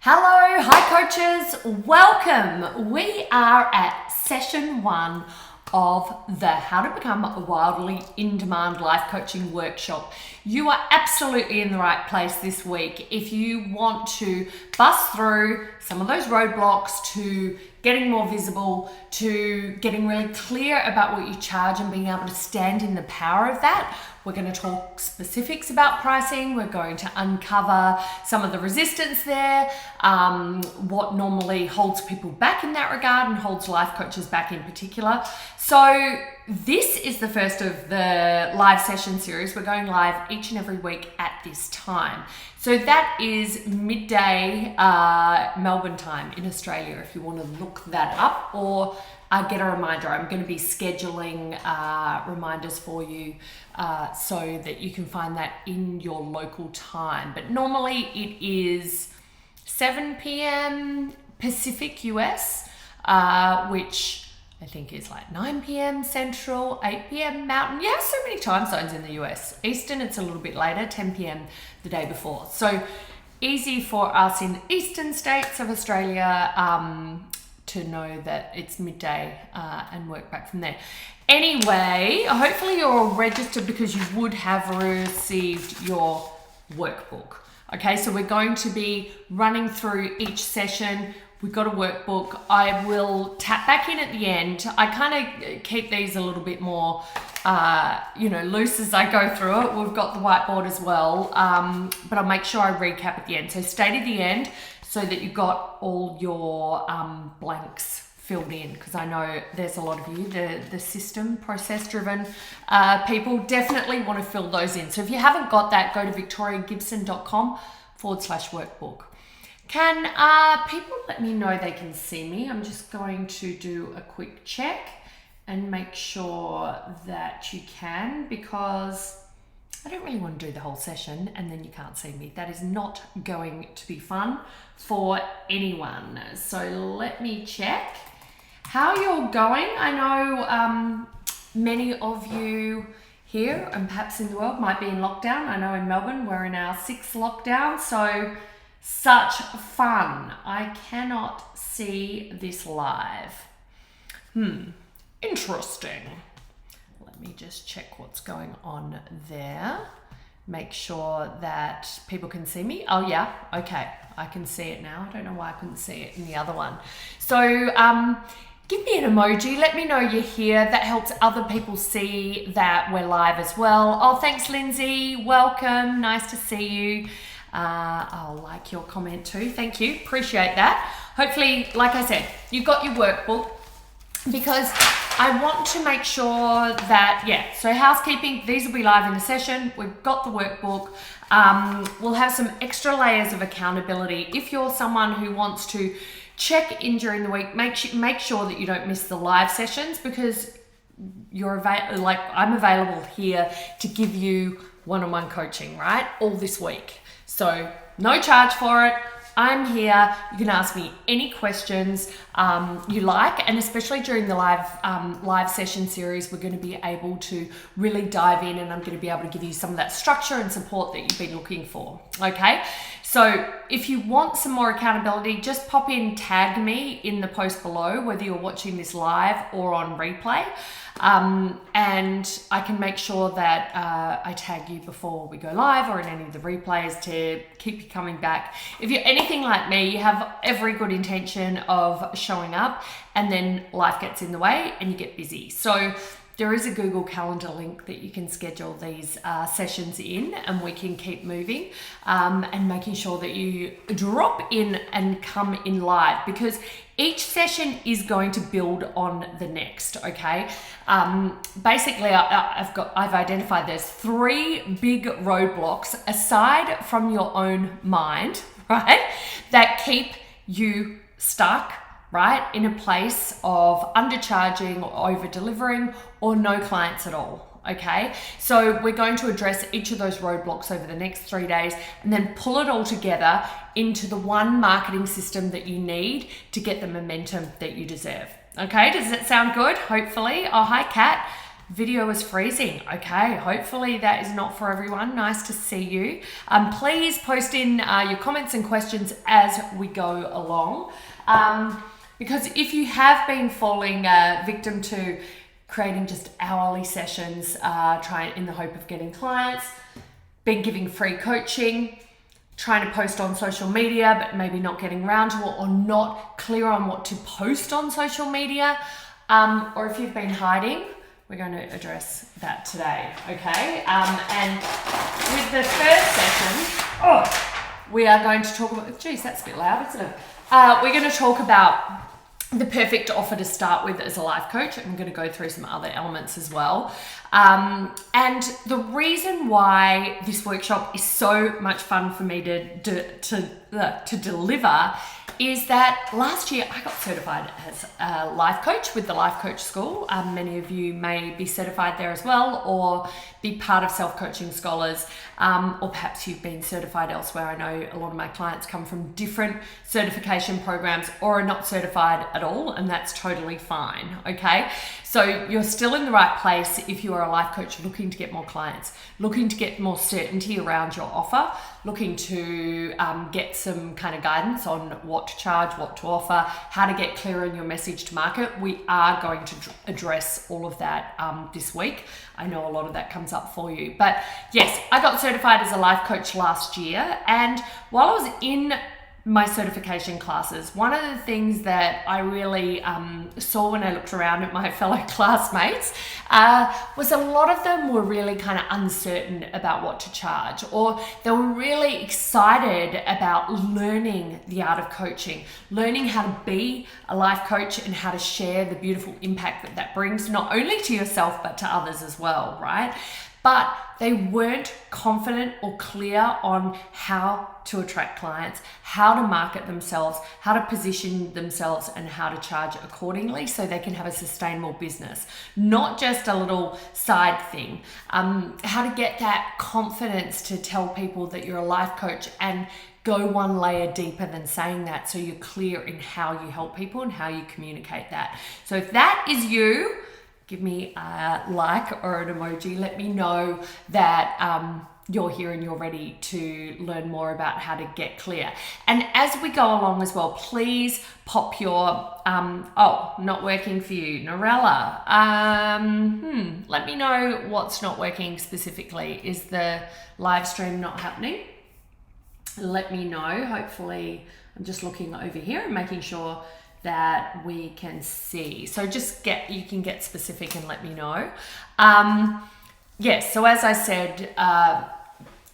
Hello, hi coaches, welcome. We are at session 1 of the How to Become a Wildly In-Demand Life Coaching workshop. You are absolutely in the right place this week if you want to bust through some of those roadblocks to getting more visible, to getting really clear about what you charge and being able to stand in the power of that. We're going to talk specifics about pricing. We're going to uncover some of the resistance there, what normally holds people back in that regard and holds life coaches back in particular. So this is the first of the live session series. We're going live each and every week at this time. So that is midday Melbourne time in Australia, if you want to look that up, or get a reminder. I'm going to be scheduling reminders for you so that you can find that in your local time. But normally it is 7 p.m. Pacific US, which I think is like 9 p.m. Central, 8 p.m. Mountain. Yeah, so many time zones in the US. Eastern, it's a little bit later, 10 p.m. the day before. So easy for us in eastern states of Australia to know that it's midday and work back from there. Anyway, hopefully you're all registered because you would have received your workbook. Okay, so we're going to be running through each session. We've got a workbook. I will tap back in at the end. I kind of keep these a little bit more, loose as I go through it. We've got the whiteboard as well, but I'll make sure I recap at the end. So stay to the end so that you've got all your blanks filled in, because I know there's a lot of you, the system, process-driven people definitely want to fill those in. So if you haven't got that, go to victoriagibson.com/workbook. Can people let me know they can see me? I'm just going to do a quick check and make sure that you can, because I don't really want to do the whole session and then you can't see me. That is not going to be fun for anyone. So let me check how you're going. I know many of you here and perhaps in the world might be in lockdown. I know in Melbourne we're in our 6th lockdown, so such fun. I cannot see this live. Interesting. Let me just check what's going on there. Make sure that people can see me. Oh yeah, okay. I can see it now. I don't know why I couldn't see it in the other one. So give me an emoji. Let me know you're here. That helps other people see that we're live as well. Oh, thanks, Lindsay. Welcome. Nice to see you. I'll like your comment too. Thank you. Appreciate that. Hopefully, like I said, you've got your workbook, because I want to make sure that, so housekeeping, these will be live in the session. We've got the workbook. We'll have some extra layers of accountability. If you're someone who wants to check in during the week, make sure that you don't miss the live sessions, because I'm available here to give you one-on-one coaching, right? All this week. So no charge for it. I'm here. You can ask me any questions you like, and especially during the live session series, we're going to be able to really dive in, and I'm going to be able to give you some of that structure and support that you've been looking for. Okay, so if you want some more accountability, just pop in, tag me in the post below, whether you're watching this live or on replay. And I can make sure that I tag you before we go live or in any of the replays to keep you coming back. If you're anything like me, you have every good intention of showing up, and then life gets in the way and you get busy. So there is a Google Calendar link that you can schedule these sessions in, and we can keep moving and making sure that you drop in and come in live, because each session is going to build on the next. Okay, basically I've identified there's 3 big roadblocks aside from your own mind, right, that keep you stuck, right, in a place of undercharging or over delivering or no clients at all. Okay, so we're going to address each of those roadblocks over the next 3 days, and then pull it all together into the one marketing system that you need to get the momentum that you deserve. Okay, does that sound good? Hopefully. Oh, hi, Kat. video is freezing. Okay, hopefully that is not for everyone. Nice to see you. Please post in your comments and questions as we go along. Because if you have been falling victim to creating just hourly sessions, trying in the hope of getting clients, been giving free coaching, trying to post on social media, but maybe not getting around to it, or not clear on what to post on social media, or if you've been hiding, we're going to address that today, okay? And with the first session, we are going to talk about, geez, that's a bit loud, isn't it? We're going to talk about the perfect offer to start with as a life coach. I'm going to go through some other elements as well. And the reason why this workshop is so much fun for me to deliver is that last year I got certified as a life coach with the Life Coach School. Many of you may be certified there as well, or be part of Self-Coaching Scholars, or perhaps you've been certified elsewhere. I know a lot of my clients come from different certification programs or are not certified at all, and that's totally fine, okay? So you're still in the right place if you are a life coach looking to get more clients, looking to get more certainty around your offer, looking to get some kind of guidance on what to charge, what to offer, how to get clearer in your message to market. We are going to address all of that this week. I know a lot of that comes up for you. But yes, I got certified as a life coach last year. And while I was in my certification classes, one of the things that I really saw when I looked around at my fellow classmates was a lot of them were really kind of uncertain about what to charge, or they were really excited about learning the art of coaching, learning how to be a life coach and how to share the beautiful impact that that brings, not only to yourself, but to others as well, right? But they weren't confident or clear on how to attract clients, how to market themselves, how to position themselves, and how to charge accordingly so they can have a sustainable business, not just a little side thing. How to get that confidence to tell people that you're a life coach and go one layer deeper than saying that, so you're clear in how you help people and how you communicate that. So if that is you, give me a like or an emoji. Let me know that you're here and you're ready to learn more about how to get clear. And as we go along as well, please pop your, not working for you, Norella. Let me know what's not working specifically. Is the live stream not happening? Let me know. Hopefully, I'm just looking over here and making sure that we can see. So you can get specific and let me know. Yes, so as I said,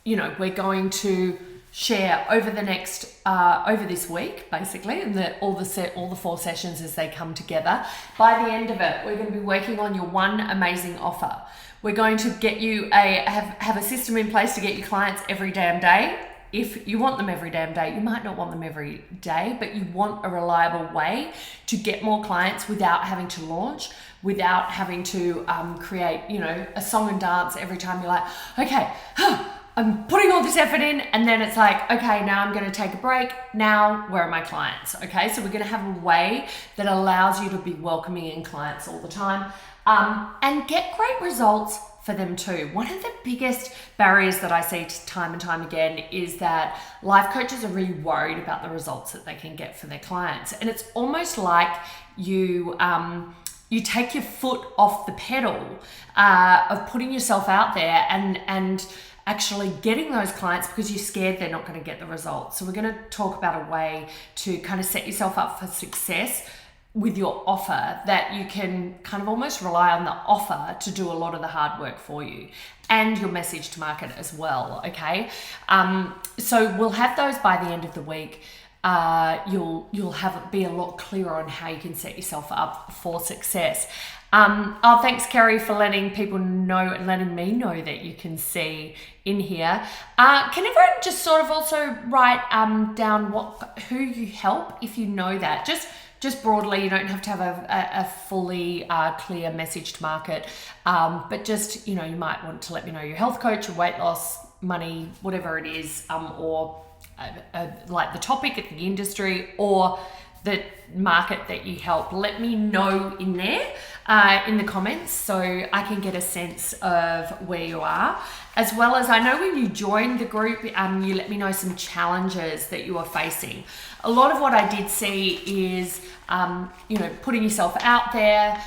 we're going to share over the next, over this week, basically, and all the 4 sessions as they come together. By the end of it, we're going to be working on your one amazing offer. We're going to get you have a system in place to get your clients every damn day. If you want them every damn day, you might not want them every day, but you want a reliable way to get more clients without having to launch, without having to create, a song and dance every time you're like, okay, I'm putting all this effort in, and then it's like, okay, now I'm going to take a break. Now, where are my clients? Okay, so we're going to have a way that allows you to be welcoming in clients all the time and get great results for them too. One of the biggest barriers that I see time and time again is that life coaches are really worried about the results that they can get for their clients. And it's almost like you take your foot off the pedal of putting yourself out there and actually getting those clients because you're scared they're not going to get the results. So we're going to talk about a way to kind of set yourself up for success with your offer, that you can kind of almost rely on the offer to do a lot of the hard work for you, and your message to market as well, okay? So we'll have those by the end of the week. You'll be a lot clearer on how you can set yourself up for success. Thanks, Kerry, for letting people know and letting me know that you can see in here. Can everyone just sort of also write down who you help, if you know that? Just broadly, you don't have to have a fully clear message to market, but just, you might want to let me know your health coach, your weight loss, money, whatever it is, or like the topic at the industry, or the market that you help, let me know in there in the comments so I can get a sense of where you are. As well as, I know when you joined the group, you let me know some challenges that you are facing. A lot of what I did see is, putting yourself out there,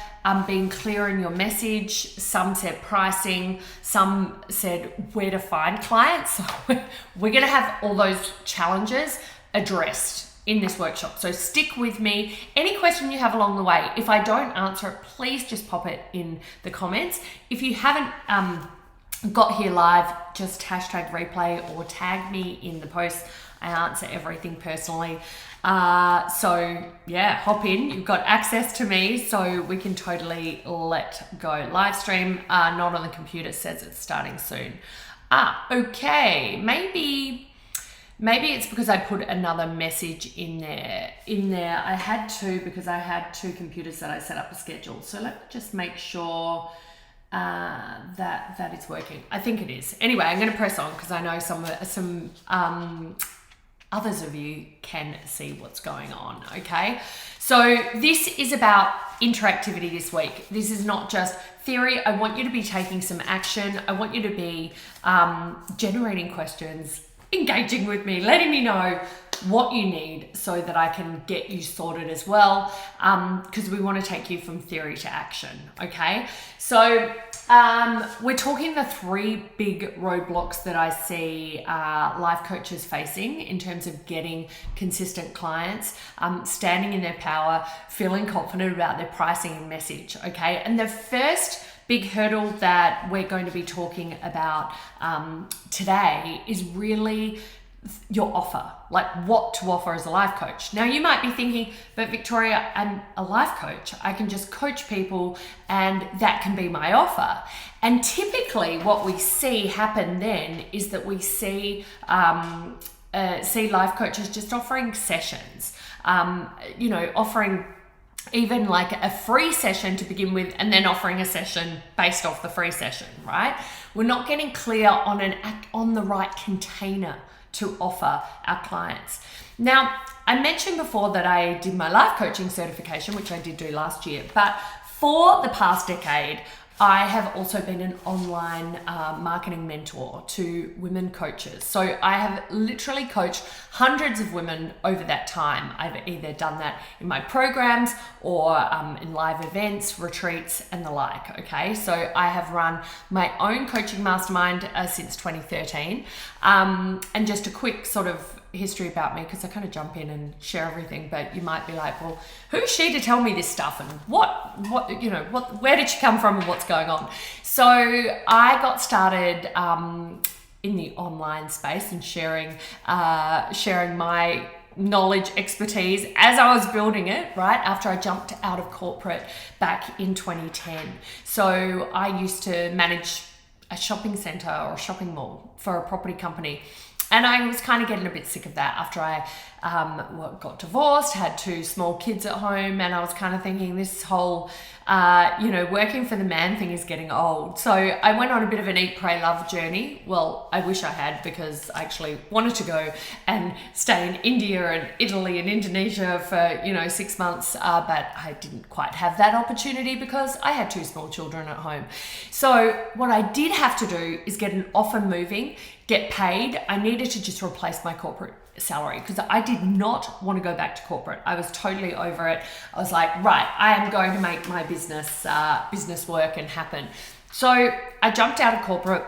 being clear in your message. Some said pricing, some said where to find clients. So we're going to have all those challenges addressed in this workshop. So stick with me. Any question you have along the way, if I don't answer it, please just pop it in the comments. If you haven't got here live, just hashtag replay or tag me in the post. I answer everything personally. So yeah, hop in. You've got access to me, so we can totally let go. Live stream, not on the computer, says it's starting soon. Okay. Maybe it's because I put another message in there. I had to, because I had two computers that I set up a schedule. So let me just make sure that it's working. I think it is. Anyway, I'm going to press on because I know some others of you can see what's going on. Okay, so this is about interactivity this week. This is not just theory. I want you to be taking some action. I want you to be generating questions, engaging with me, letting me know what you need so that I can get you sorted as well, because we want to take you from theory to action. Okay, so we're talking the three big roadblocks that I see life coaches facing in terms of getting consistent clients, standing in their power, feeling confident about their pricing and message. Okay, and the first big hurdle that we're going to be talking about today is really your offer, like what to offer as a life coach. Now you might be thinking, but Victoria, I'm a life coach. I can just coach people and that can be my offer. And typically what we see happen then is that we see life coaches just offering sessions, offering even like a free session to begin with, and then offering a session based off the free session, right? We're not getting clear on the right container to offer our clients. Now, I mentioned before that I did my life coaching certification, which I did do last year, but for the past decade, I have also been an online marketing mentor to women coaches. So I have literally coached hundreds of women over that time. I've either done that in my programs or in live events, retreats, and the like. Okay, so I have run my own coaching mastermind since 2013. And just a quick sort of history about me, because I kind of jump in and share everything, but you might be like, well, who's she to tell me this stuff, and where did she come from and what's going on? So I got started in the online space and sharing my knowledge, expertise as I was building it, right after I jumped out of corporate back in 2010. So I used to manage a shopping center or a shopping mall for a property company. And I was kind of getting a bit sick of that after I got divorced, had two small kids at home, and I was kind of thinking this whole, working for the man thing is getting old. So I went on a bit of an eat, pray, love journey. Well, I wish I had, because I actually wanted to go and stay in India and Italy and Indonesia for, 6 months, but I didn't quite have that opportunity because I had two small children at home. So what I did have to do is get an offer moving, get paid. I needed to just replace my corporate salary because I did not want to go back to corporate. I was totally over it. I was like, right, I am going to make my business work and happen. So I jumped out of corporate,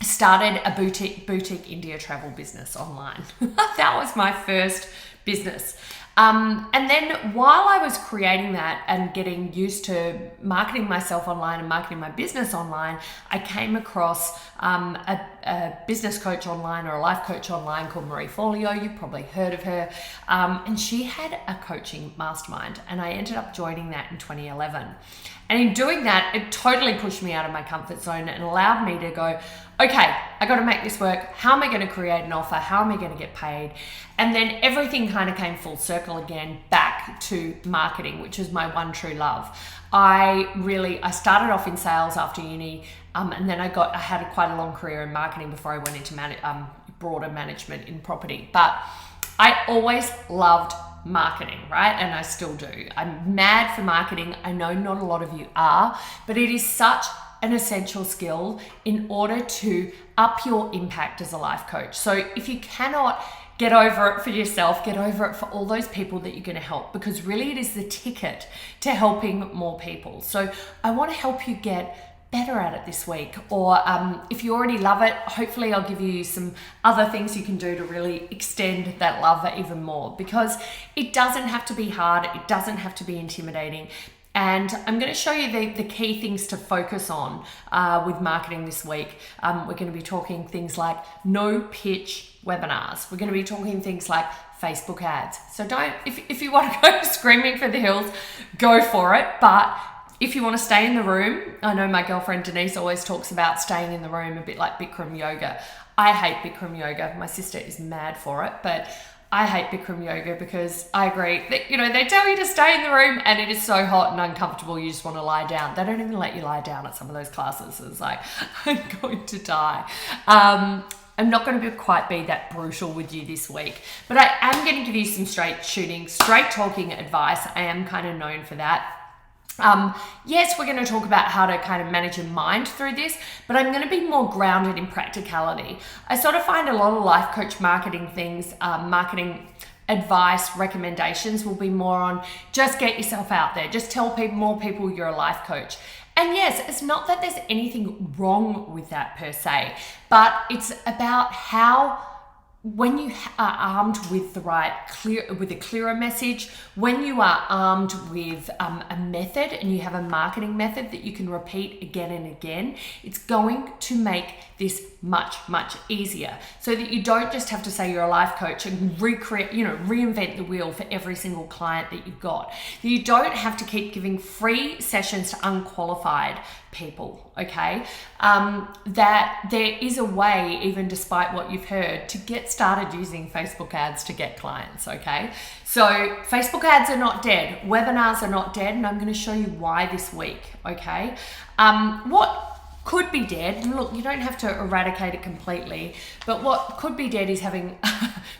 started a boutique India travel business online. That was my first business. And then while I was creating that and getting used to marketing myself online and marketing my business online, I came across a business coach online or a life coach online called Marie Forleo. You've probably heard of her. And she had a coaching mastermind, and I ended up joining that in 2011. And in doing that, it totally pushed me out of my comfort zone and allowed me to go, okay, I got to make this work. How am I going to create an offer? How am I going to get paid? And then everything kind of came full circle again back to marketing, which is my one true love. I started off in sales after uni, and then I had quite a long career in marketing before I went into broader management in property. But I always loved marketing, right? And I still do. I'm mad for marketing. I know not a lot of you are, but it is such an essential skill in order to up your impact as a life coach. So if you cannot get over it for yourself, get over it for all those people that you're going to help, because really it is the ticket to helping more people. So I want to help you get better at it this week, or if you already love it, hopefully I'll give you some other things you can do to really extend that love even more, because it doesn't have to be hard, it doesn't have to be intimidating. And I'm going to show you the key things to focus on with marketing this week. We're going to be talking things like no pitch webinars. We're going to be talking things like Facebook ads. So if you want to go screaming for the hills, go for it. But if you want to stay in the room, I know my girlfriend Denise always talks about staying in the room, a bit like Bikram yoga. I hate Bikram yoga. My sister is mad for it, but I hate Bikram yoga because I agree that, they tell you to stay in the room and it is so hot and uncomfortable, you just want to lie down. They don't even let you lie down at some of those classes. It's like, I'm going to die. I'm not going to quite be that brutal with you this week, but I am going to give you some straight shooting, straight talking advice. I am kind of known for that. Yes, we're going to talk about how to kind of manage your mind through this, but I'm going to be more grounded in practicality. I sort of find a lot of life coach marketing things, marketing advice, recommendations will be more on just get yourself out there, just tell more people you're a life coach. And yes, it's not that there's anything wrong with that per se, but it's about how, when you are armed with with a clearer message, when you are armed with a method and you have a marketing method that you can repeat again and again, it's going to make this much, much easier, so that you don't just have to say you're a life coach and reinvent the wheel for every single client that you've got. You don't have to keep giving free sessions to unqualified people, okay? That there is a way, even despite what you've heard, to get started using Facebook ads to get clients, okay? So Facebook ads are not dead, webinars are not dead, and I'm going to show you why this week, okay? What could be dead, and look, you don't have to eradicate it completely, but what could be dead is having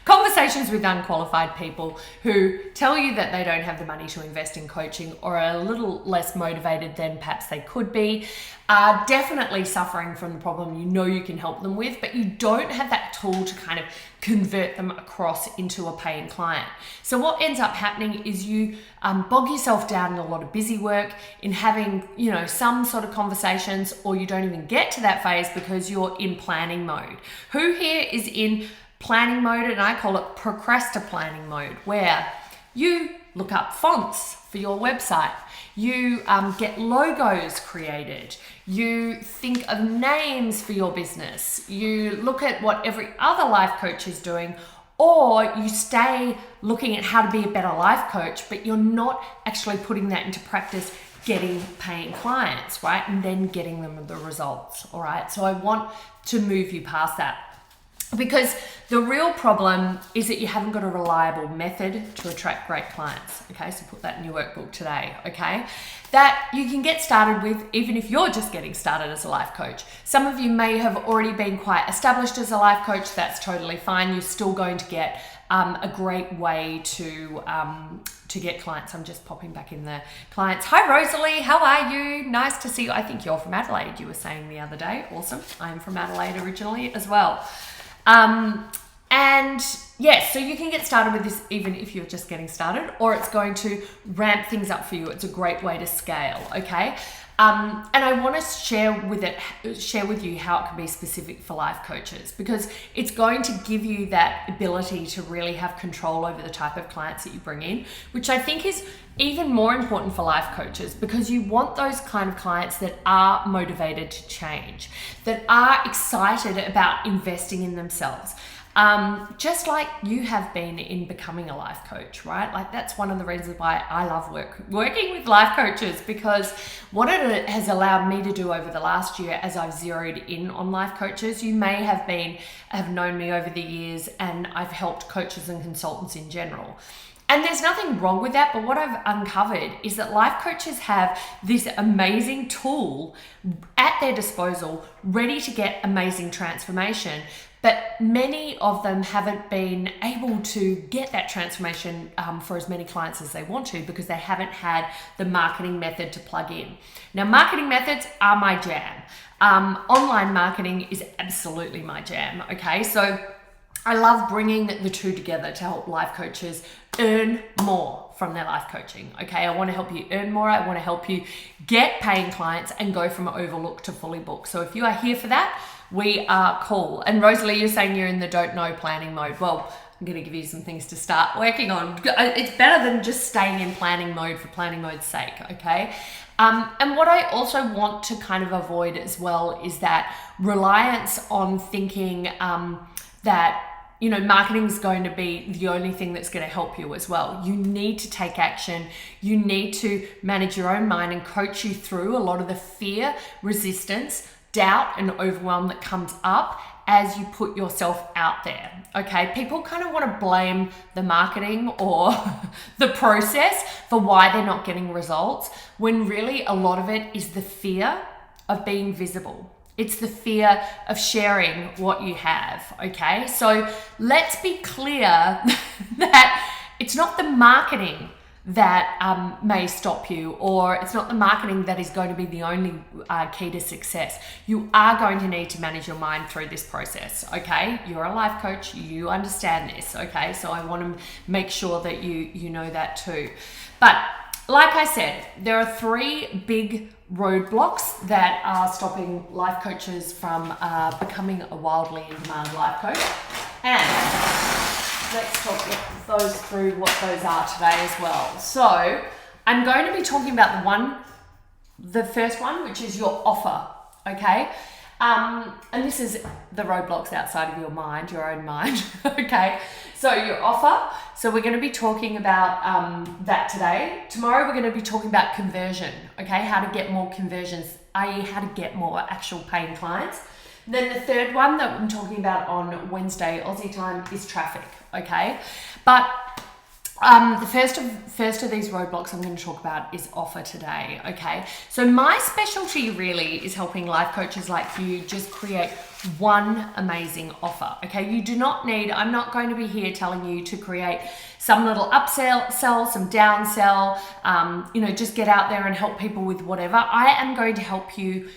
conversations with unqualified people who tell you that they don't have the money to invest in coaching, or are a little less motivated than perhaps they could be, are definitely suffering from the problem you can help them with, but you don't have that tool to kind of convert them across into a paying client. So what ends up happening is you bog yourself down in a lot of busy work, in having some sort of conversations, or you don't even get to that phase because you're in planning mode. Who here is in planning mode? And I call it procrastinating mode, where you look up fonts for your website, you get logos created, you think of names for your business, you look at what every other life coach is doing, or you stay looking at how to be a better life coach, but you're not actually putting that into practice, getting paying clients, right? And then getting them the results, all right? So I want to move you past that, because the real problem is that you haven't got a reliable method to attract great clients, okay? So put that in your workbook today, okay? That you can get started with, even if you're just getting started as a life coach. Some of you may have already been quite established as a life coach. That's totally fine. You're still going to get a great way to get clients. I'm just popping back in the clients. Hi, Rosalie. How are you? Nice to see you. I think you're from Adelaide, you were saying the other day. Awesome. I'm from Adelaide originally as well. And yes, so you can get started with this even if you're just getting started, or it's going to ramp things up for you. It's a great way to scale, okay? And I want to share with you how it can be specific for life coaches, because it's going to give you that ability to really have control over the type of clients that you bring in, which I think is even more important for life coaches, because you want those kind of clients that are motivated to change, that are excited about investing in themselves. Just like you have been in becoming a life coach, right? Like that's one of the reasons why I love working with life coaches, because what it has allowed me to do over the last year as I've zeroed in on life coaches, you may have known me over the years, and I've helped coaches and consultants in general. And there's nothing wrong with that, but what I've uncovered is that life coaches have this amazing tool at their disposal, ready to get amazing transformation. but many of them haven't been able to get that transformation for as many clients as they want to because they haven't had the marketing method to plug in. Now, marketing methods are my jam. Online marketing is absolutely my jam, okay? So I love bringing the two together to help life coaches earn more from their life coaching, okay? I want to help you earn more. I want to help you get paying clients and go from overlooked to fully booked. So if you are here for that, we are cool. And Rosalie, you're saying you're in the don't know planning mode. Well, I'm going to give you some things to start working on. It's better than just staying in planning mode for planning mode's sake, okay? And what I also want to kind of avoid as well is that reliance on thinking that marketing is going to be the only thing that's going to help you as well. You need to take action. You need to manage your own mind and coach you through a lot of the fear, resistance, doubt, and overwhelm that comes up as you put yourself out there, okay? People kind of want to blame the marketing or the process for why they're not getting results, when really a lot of it is the fear of being visible. It's the fear of sharing what you have, okay? So let's be clear that it's not the marketing that may stop you, or it's not the marketing that is going to be the only key to success. You are going to need to manage your mind through this process, okay? You're a life coach, you understand this, okay? So I want to make sure that you know that too. But like I said, there are 3 big roadblocks that are stopping life coaches from becoming a wildly in-demand life coach. And let's talk those through what those are today as well. So I'm going to be talking about the first one, which is your offer, okay? And this is the roadblocks outside of your mind, your own mind, okay? So your offer. So we're going to be talking about that today. Tomorrow we're going to be talking about conversion, okay? How to get more conversions, i.e. how to get more actual paying clients. Then the third one that I'm talking about on Wednesday, Aussie time, is traffic, okay? But the first of these roadblocks I'm going to talk about is offer today, okay? So my specialty really is helping life coaches like you just create one amazing offer, okay? You do not need, I'm not going to be here telling you to create some little upsell, some downsell, just get out there and help people with whatever. I am going to help you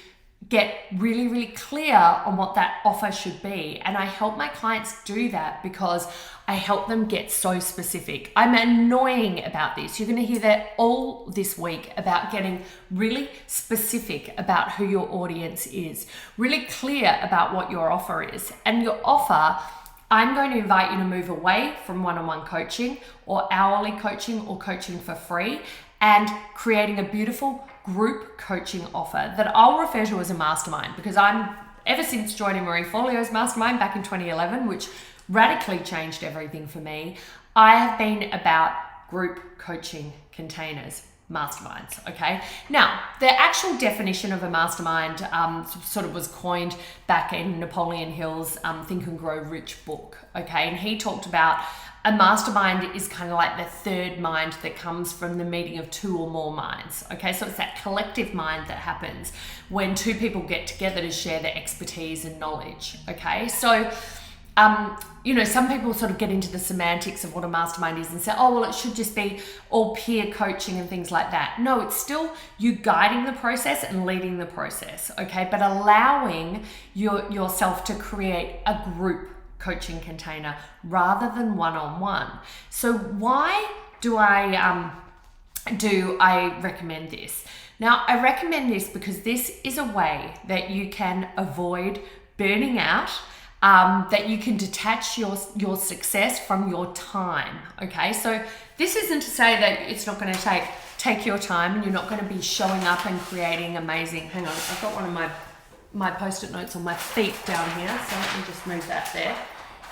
get really, really clear on what that offer should be. And I help my clients do that because I help them get so specific. I'm annoying about this. You're going to hear that all this week about getting really specific about who your audience is, really clear about what your offer is. And your offer, I'm going to invite you to move away from one-on-one coaching or hourly coaching or coaching for free and creating a beautiful group coaching offer that I'll refer to as a mastermind, because ever since joining Marie Forleo's mastermind back in 2011, which radically changed everything for me, I have been about group coaching containers, masterminds, okay? Now, the actual definition of a mastermind sort of was coined back in Napoleon Hill's Think and Grow Rich book, okay? And he talked about a mastermind is kind of like the third mind that comes from the meeting of 2 or more minds, okay? So it's that collective mind that happens when 2 people get together to share their expertise and knowledge, okay? So, some people sort of get into the semantics of what a mastermind is and say, oh, well, it should just be all peer coaching and things like that. No, it's still you guiding the process and leading the process, okay? But allowing yourself to create a group coaching container rather than one-on-one. So why do I recommend this? Now, I recommend this because this is a way that you can avoid burning out, that you can detach your success from your time, okay? So this isn't to say that it's not going to take your time and you're not going to be showing up and creating amazing, hang on, I've got one of my post-it notes on my feet down here, so let me just move that there.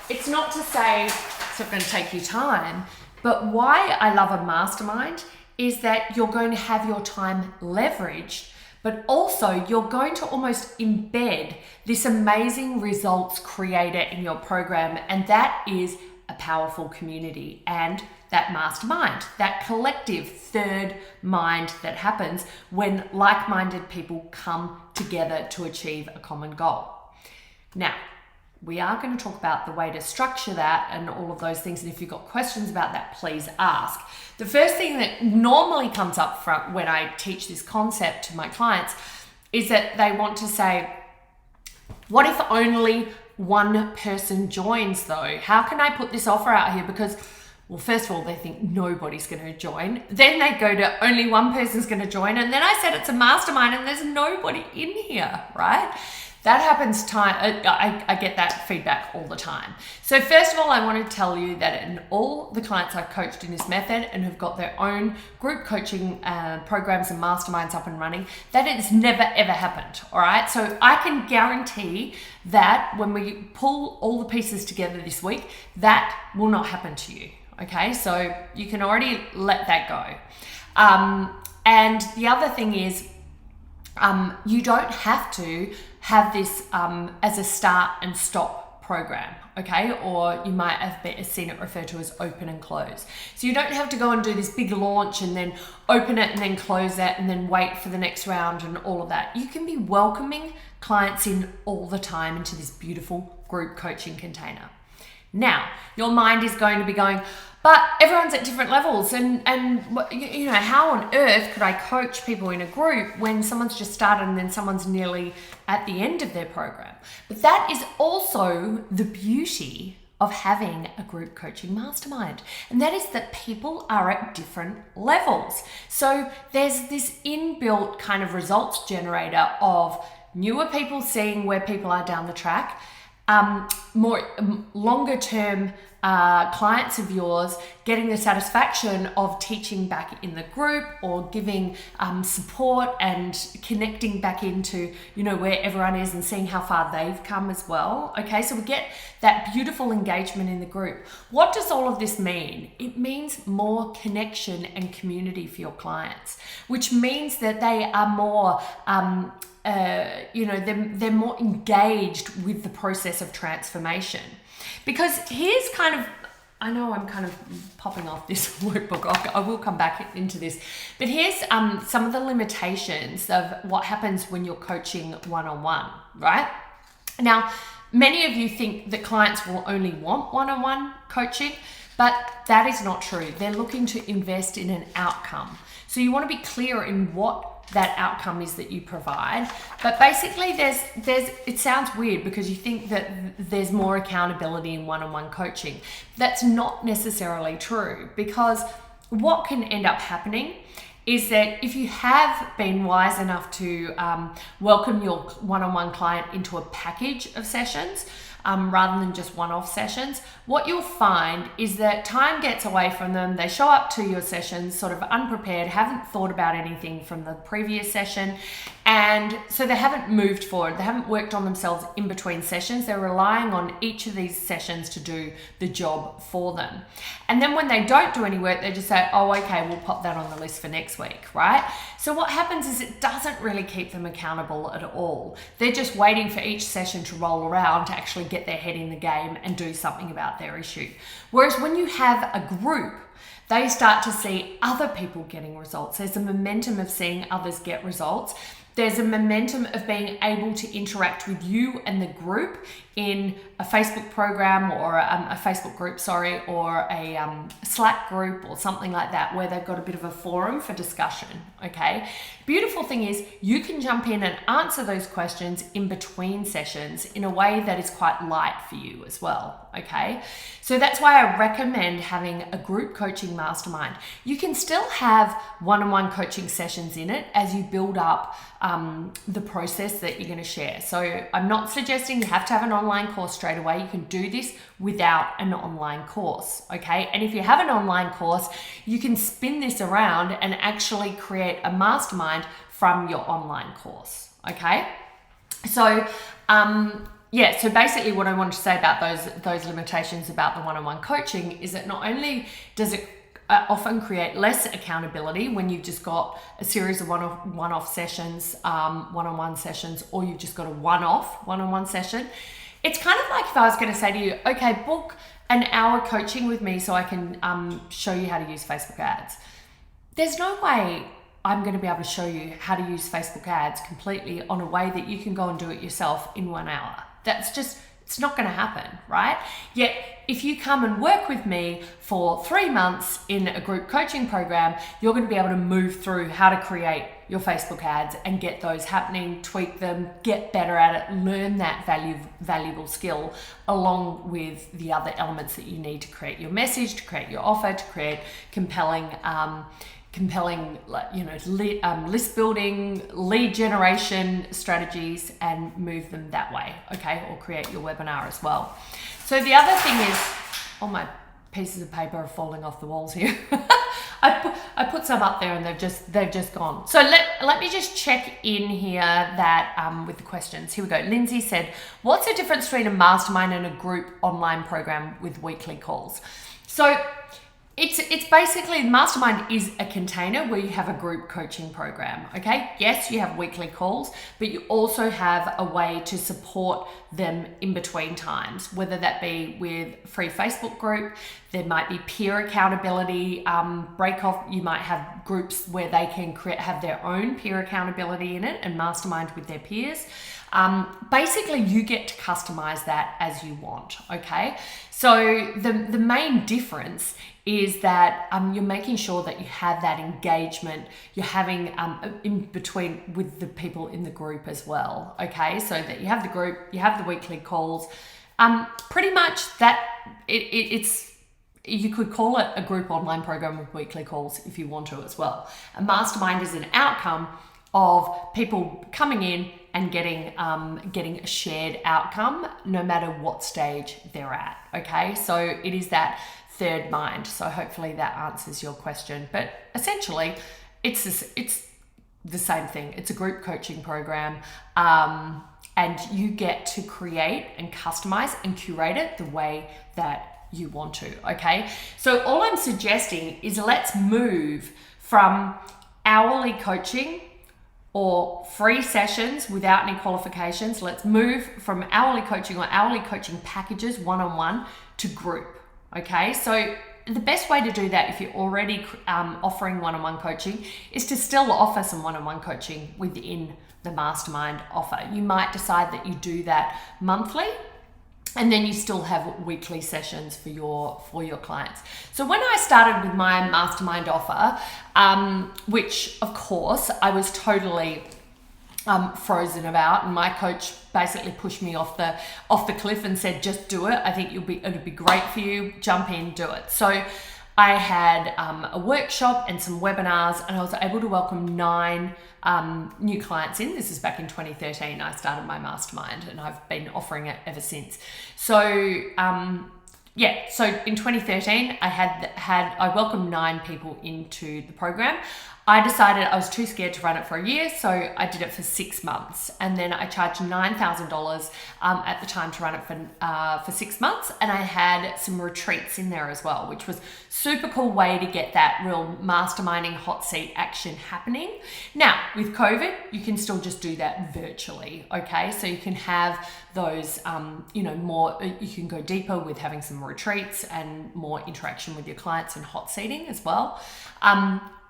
It's not to say it's not going to take you time, but why I love a mastermind is that you're going to have your time leveraged, but also you're going to almost embed this amazing results creator in your program, and that is a powerful community and that mastermind, that collective third mind that happens when like-minded people come together to achieve a common goal. Now, we are going to talk about the way to structure that and all of those things. And if you've got questions about that, please ask. The first thing that normally comes up front when I teach this concept to my clients is that they want to say, what if only one person joins though? How can I put this offer out here? Because, well, first of all, they think nobody's going to join. Then they go to only one person's going to join. And then I said it's a mastermind and there's nobody in here, right? That happens I get that feedback all the time. So first of all, I want to tell you that in all the clients I've coached in this method and have got their own group coaching programs and masterminds up and running, that it's never ever happened, all right? So I can guarantee that when we pull all the pieces together this week, that will not happen to you, okay? So you can already let that go. And the other thing is, you don't have to have this as a start and stop program, okay? Or you might have seen it referred to as open and close. So you don't have to go and do this big launch and then open it and then close it and then wait for the next round and all of that. You can be welcoming clients in all the time into this beautiful group coaching container. Now, your mind is going to be going, but everyone's at different levels and you know, how on earth could I coach people in a group when someone's just started and then someone's nearly at the end of their program? But that is also the beauty of having a group coaching mastermind. And that is that people are at different levels. So there's this inbuilt kind of results generator of newer people seeing where people are down the track, more longer term clients of yours getting the satisfaction of teaching back in the group or giving support and connecting back into, you know, where everyone is and seeing how far they've come as well. Okay, so we get that beautiful engagement in the group. What does all of this mean? It means more connection and community for your clients, which means that they are more you know, they're more engaged with the process of transformation. Because here's kind of, I know I'm kind of popping off this workbook, I will come back into this, but here's some of the limitations of what happens when you're coaching one-on-one, right? Now, many of you think that clients will only want one-on-one coaching, but that is not true. They're looking to invest in an outcome. So you want to be clear in what that outcome is that you provide. But basically it sounds weird because you think that there's more accountability in one-on-one coaching. That's not necessarily true, because what can end up happening is that if you have been wise enough to welcome your one-on-one client into a package of sessions, rather than just one-off sessions, what you'll find is that time gets away from them. They show up to your sessions sort of unprepared, haven't thought about anything from the previous session, and so they haven't moved forward. They haven't worked on themselves in between sessions. They're relying on each of these sessions to do the job for them. And then when they don't do any work, they just say, oh, okay, we'll pop that on the list for next week, right? So what happens is it doesn't really keep them accountable at all. They're just waiting for each session to roll around to actually get their head in the game and do something about their issue. Whereas when you have a group, they start to see other people getting results. There's a momentum of seeing others get results. There's a momentum of being able to interact with you and the group in a Facebook program or a Facebook group, or a Slack group or something like that, where they've got a bit of a forum for discussion, okay? Beautiful thing is you can jump in and answer those questions in between sessions in a way that is quite light for you as well, okay? So that's why I recommend having a group coaching mastermind. You can still have one-on-one coaching sessions in it as you build up the process that you're going to share. So I'm not suggesting you have to have an online course straight away. You can do this without an online course, okay? And if you have an online course, you can spin this around and actually create a mastermind from your online course, okay? So, yeah, so basically what I want to say about those limitations about the one-on-one coaching is that not only does it often create less accountability when you've just got a series of one-off sessions, one-on-one sessions, or you've just got a one-off one-on-one session. It's kind of like if I was going to say to you, okay, book an hour coaching with me so I can show you how to use Facebook ads. There's no way I'm going to be able to show you how to use Facebook ads completely on a way that you can go and do it yourself in 1 hour. That's just, It's not going to happen, right? Yet, if you come and work with me for 3 months in a group coaching program, you're going to be able to move through how to create your Facebook ads and get those happening, tweak them, get better at it, learn that valuable skill along with the other elements that you need to create your message, to create your offer, to create compelling list building, lead generation strategies, and move them that way, okay? Or create your webinar as well. So the other thing is, all my pieces of paper are falling off the walls here. I put some up there and they've just gone. So let me just check in here that with the questions. Here we go. Lindsay said, what's the difference between a mastermind and a group online program with weekly calls? So it's basically, Mastermind is a container where you have a group coaching program, okay? Yes, you have weekly calls, but you also have a way to support them in between times, whether that be with free Facebook group, there might be peer accountability, break off, you might have groups where they can have their own peer accountability in it and mastermind with their peers. Basically, you get to customize that as you want, okay? So the main difference is that you're making sure that you have that engagement, you're having in between with the people in the group as well, okay? So that you have the group, you have the weekly calls, pretty much that it's, you could call it a group online program with weekly calls if you want to as well. A mastermind is an outcome of people coming in and getting a shared outcome no matter what stage they're at, okay? So it is that third mind. So hopefully that answers your question. But essentially, it's the same thing. It's a group coaching program, and you get to create and customize and curate it the way that you want to, okay? So all I'm suggesting is let's move from hourly coaching or free sessions without any qualifications. Let's move from hourly coaching or hourly coaching packages one-on-one to group, okay? So the best way to do that, if you're already offering one-on-one coaching, is to still offer some one-on-one coaching within the mastermind offer. You might decide that you do that monthly, and then you still have weekly sessions for your clients. So when I started with my mastermind offer, which of course I was totally frozen about, and my coach basically pushed me off the cliff and said, just do it. I think it'll be great for you. Jump in, do it. So I had a workshop and some webinars, and I was able to welcome 9 new clients in. This is back in 2013. I started my mastermind, and I've been offering it ever since. So so in 2013, I welcomed 9 people into the program. I decided I was too scared to run it for a year, so I did it for 6 months, and then I charged $9,000 at the time to run it for 6 months, and I had some retreats in there as well, which was super cool way to get that real masterminding hot seat action happening. Now with COVID, you can still just do that virtually, okay? So you can have those, more. You can go deeper with having some retreats and more interaction with your clients and hot seating as well.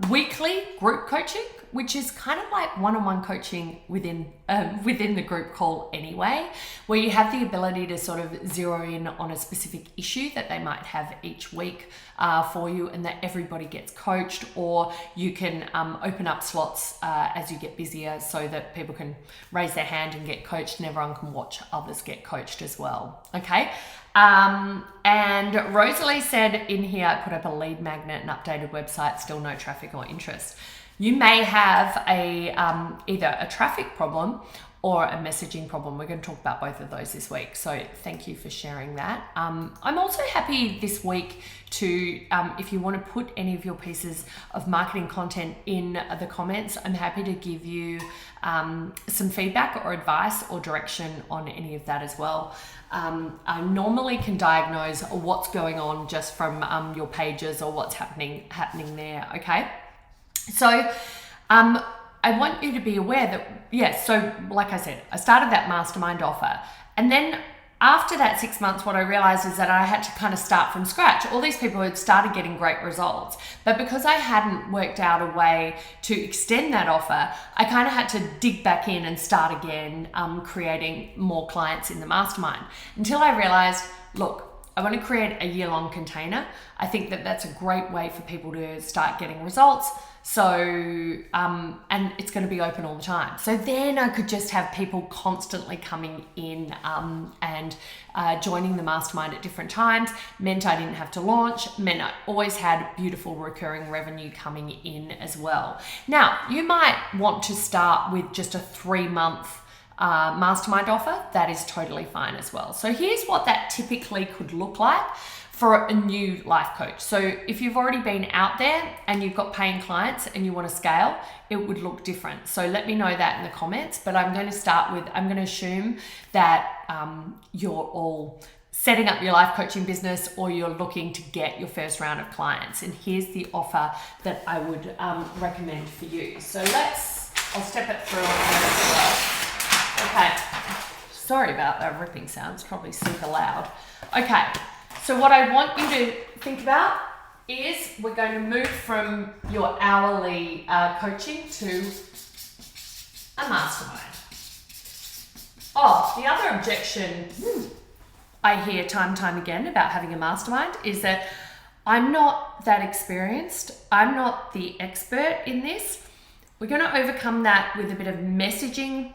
Weekly group coaching, which is kind of like one-on-one coaching within the group call anyway, where you have the ability to sort of zero in on a specific issue that they might have each week for you, and that everybody gets coached, or you can open up slots as you get busier so that people can raise their hand and get coached, and everyone can watch others get coached as well, okay? And Rosalie said in here, I put up a lead magnet and updated website, still no traffic or interest. You may have either a traffic problem or a messaging problem. We're going to talk about both of those this week. So thank you for sharing that. I'm also happy this week to, if you want to put any of your pieces of marketing content in the comments, I'm happy to give you some feedback or advice or direction on any of that as well. I normally can diagnose what's going on just from your pages or what's happening there, okay? So I want you to be aware that, so like I said, I started that mastermind offer, and then after that 6 months, what I realized is that I had to kind of start from scratch. All these people had started getting great results, but because I hadn't worked out a way to extend that offer, I kind of had to dig back in and start again, creating more clients in the mastermind, until I realized, look, I want to create a year-long container. I think that that's a great way for people to start getting results. So, and it's going to be open all the time. So then I could just have people constantly coming in and joining the mastermind at different times. Meant I didn't have to launch, meant I always had beautiful recurring revenue coming in as well. Now, you might want to start with just a 3-month mastermind offer. That is totally fine as well. So here's what that typically could look like for a new life coach. So if you've already been out there and you've got paying clients and you want to scale, it would look different. So let me know that in the comments, but I'm going to assume that you're all setting up your life coaching business or you're looking to get your first round of clients. And here's the offer that I would recommend for you. So I'll step it through on here as well. Okay, sorry about that ripping sound, it's probably super loud. Okay, so what I want you to think about is we're going to move from your hourly coaching to a mastermind. Oh, the other objection I hear time and time again about having a mastermind is that I'm not that experienced, I'm not the expert in this. We're going to overcome that with a bit of messaging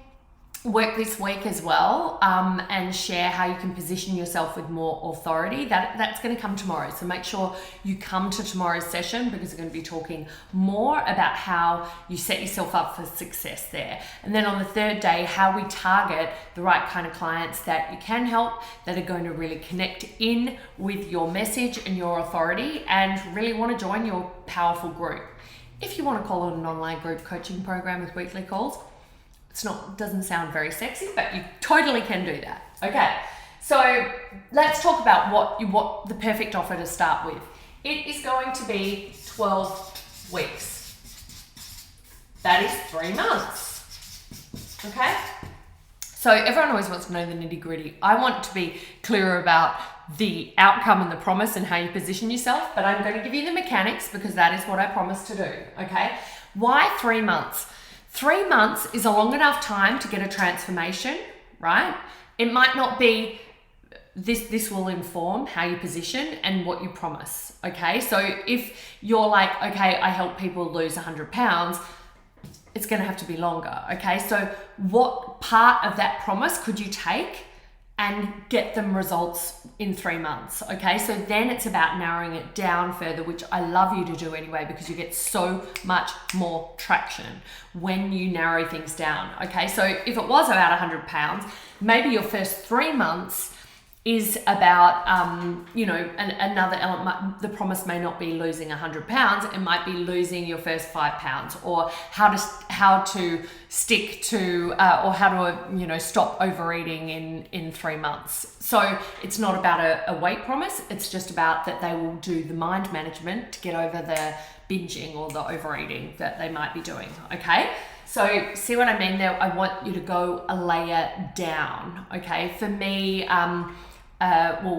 work this week as well, and share how you can position yourself with more authority. That's going to come tomorrow, so make sure you come to tomorrow's session, because we're going to be talking more about how you set yourself up for success there. And then on the third day, how we target the right kind of clients that you can help, that are going to really connect in with your message and your authority and really want to join your powerful group. If you want to call it an online group coaching program with weekly calls, doesn't sound very sexy, but you totally can do that. Okay, so let's talk about what the perfect offer to start with. It is going to be 12 weeks. That is 3 months. Okay, so everyone always wants to know the nitty-gritty. I want to be clear about the outcome and the promise and how you position yourself, but I'm going to give you the mechanics because that is what I promised to do. Okay, why 3 months? 3 months is a long enough time to get a transformation, right? It might not be, this will inform how you position and what you promise, okay? So if you're like, okay, I help people lose 100 pounds, it's gonna have to be longer, okay? So what part of that promise could you take and get them results in 3 months, okay? So then it's about narrowing it down further, which I love you to do anyway, because you get so much more traction when you narrow things down, okay? So if it was about 100 pounds, maybe your first 3 months is about, another element. The promise may not be losing 100 pounds. It might be losing your first 5 pounds, or how to stick to, or how to, stop overeating in 3 months. So it's not about a weight promise. It's just about that they will do the mind management to get over the binging or the overeating that they might be doing. Okay. So see what I mean there? I want you to go a layer down. Okay. For me,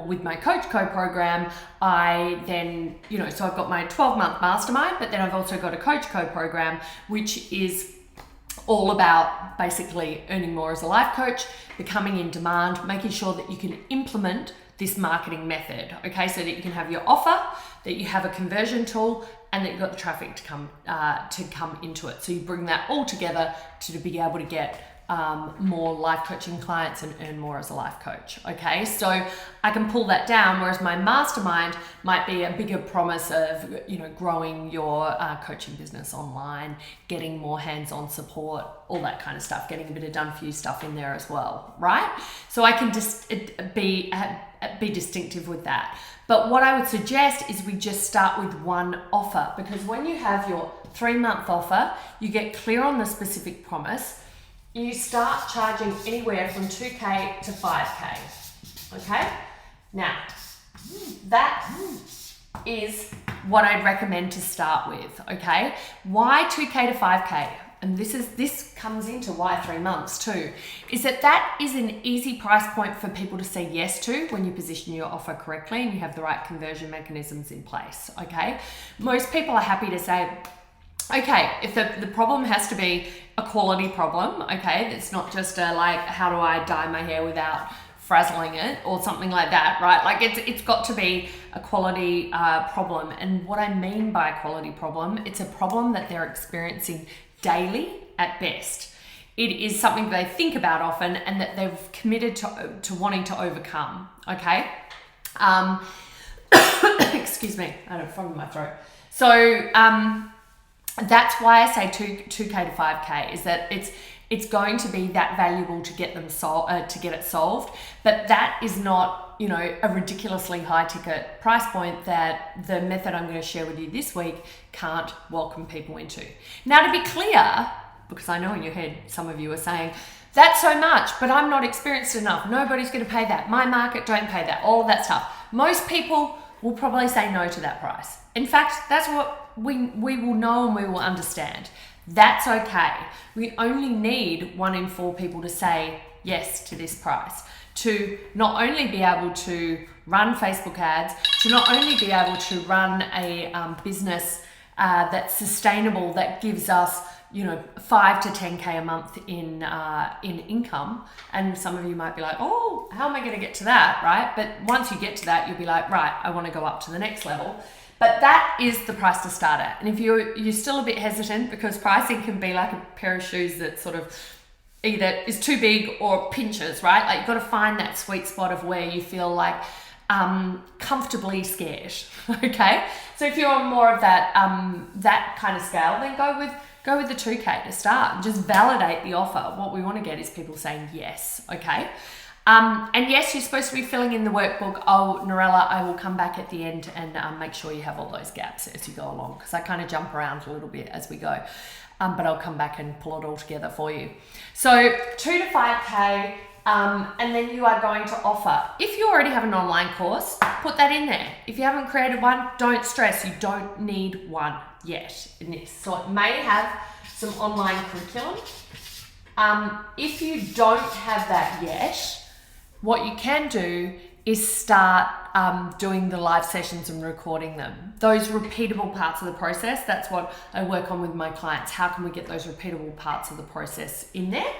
with my Coach Co program, I then, so I've got my 12-month mastermind, but then I've also got a Coach Co program, which is all about basically earning more as a life coach, becoming in demand, making sure that you can implement this marketing method, okay, so that you can have your offer, that you have a conversion tool, and that you've got the traffic to come into it. So you bring that all together to be able to get more life coaching clients and earn more as a life coach. Okay, so I can pull that down, whereas my mastermind might be a bigger promise of, growing your coaching business online, getting more hands-on support, all that kind of stuff, getting a bit of done for you stuff in there as well, right? So I can just be distinctive with that. But what I would suggest is we just start with one offer, because when you have your 3-month offer, you get clear on the specific promise. You start charging anywhere from 2K to 5K, okay? Now, that is what I'd recommend to start with, okay? Why 2K to 5K? and this comes into why 3 months too, is that is an easy price point for people to say yes to when you position your offer correctly and you have the right conversion mechanisms in place, okay? Most people are happy to say, okay, if the problem has to be a quality problem, okay, it's not just a like, how do I dye my hair without frazzling it or something like that, right? Like it's got to be a quality problem. And what I mean by a quality problem, it's a problem that they're experiencing daily at best. It is something they think about often and that they've committed to wanting to overcome, okay? Excuse me, I had a frog in my throat. So that's why I say 2K to 5K, is that it's going to be that valuable to get them to get it solved, but that is not, you know, a ridiculously high ticket price point that the method I'm going to share with you this week can't welcome people into. Now, to be clear, because I know in your head some of you are saying, that's so much, but I'm not experienced enough. Nobody's going to pay that. My market don't pay that. All of that stuff. Most people will probably say no to that price. In fact, that's what we will know and we will understand. That's okay. We only need 1 in 4 people to say yes to this price, to not only be able to run Facebook ads, to not only be able to run a business that's sustainable, that gives us, you know, 5 to 10K a month in income. And some of you might be like, oh, how am I going to get to that, right? But once you get to that, you'll be like, right, I want to go up to the next level. But that is the price to start at. And if you're still a bit hesitant, because pricing can be like a pair of shoes that sort of either is too big or pinches, right? Like you've got to find that sweet spot of where you feel like comfortably scared, okay? So if you're on more of that that kind of scale, then go with the 2K to start and just validate the offer. What we want to get is people saying yes, okay? And yes, you're supposed to be filling in the workbook. Oh, Norella, I will come back at the end and make sure you have all those gaps as you go along, because I kind of jump around a little bit as we go. But I'll come back and pull it all together for you. So 2 to 5K, and then you are going to offer. If you already have an online course, put that in there. If you haven't created one, don't stress. You don't need one yet in this. So it may have some online curriculum. If you don't have that yet, what you can do is start doing the live sessions and recording them. Those repeatable parts of the process, that's what I work on with my clients. How can we get those repeatable parts of the process in there?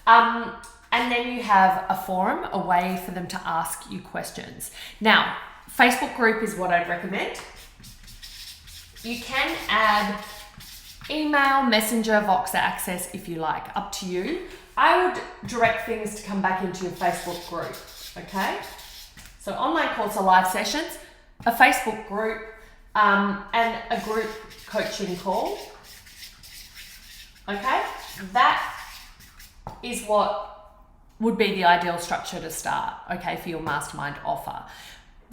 And then you have a forum, a way for them to ask you questions. Now, Facebook group is what I'd recommend. You can add email, messenger, Voxer access if you like, up to you. I would direct things to come back into your Facebook group, okay? So online course or live sessions, a Facebook group, and a group coaching call, okay? That is what would be the ideal structure to start, okay, for your mastermind offer.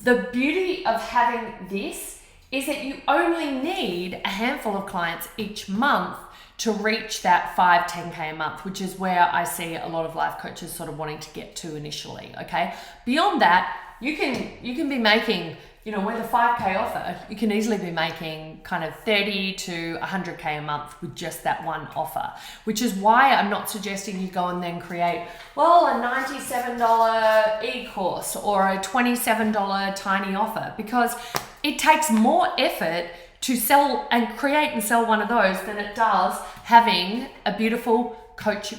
The beauty of having this is that you only need a handful of clients each month to reach that 5-10K a month, which is where I see a lot of life coaches sort of wanting to get to initially, okay? Beyond that, you can be making, you know, with a 5K offer, you can easily be making kind of 30 to 100K a month with just that one offer, which is why I'm not suggesting you go and then create, well, a $97 e-course or a $27 tiny offer, because it takes more effort to sell and create and sell one of those than it does having a beautiful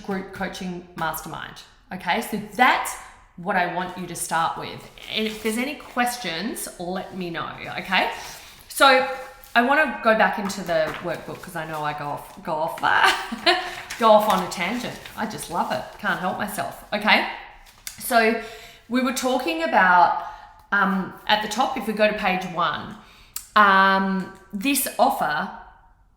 group coaching mastermind. Okay, so that's what I want you to start with. And if there's any questions, let me know, okay? So I want to go back into the workbook because I know I go off on a tangent. I just love it. Can't help myself, okay? So we were talking about at the top, if we go to page 1, this offer,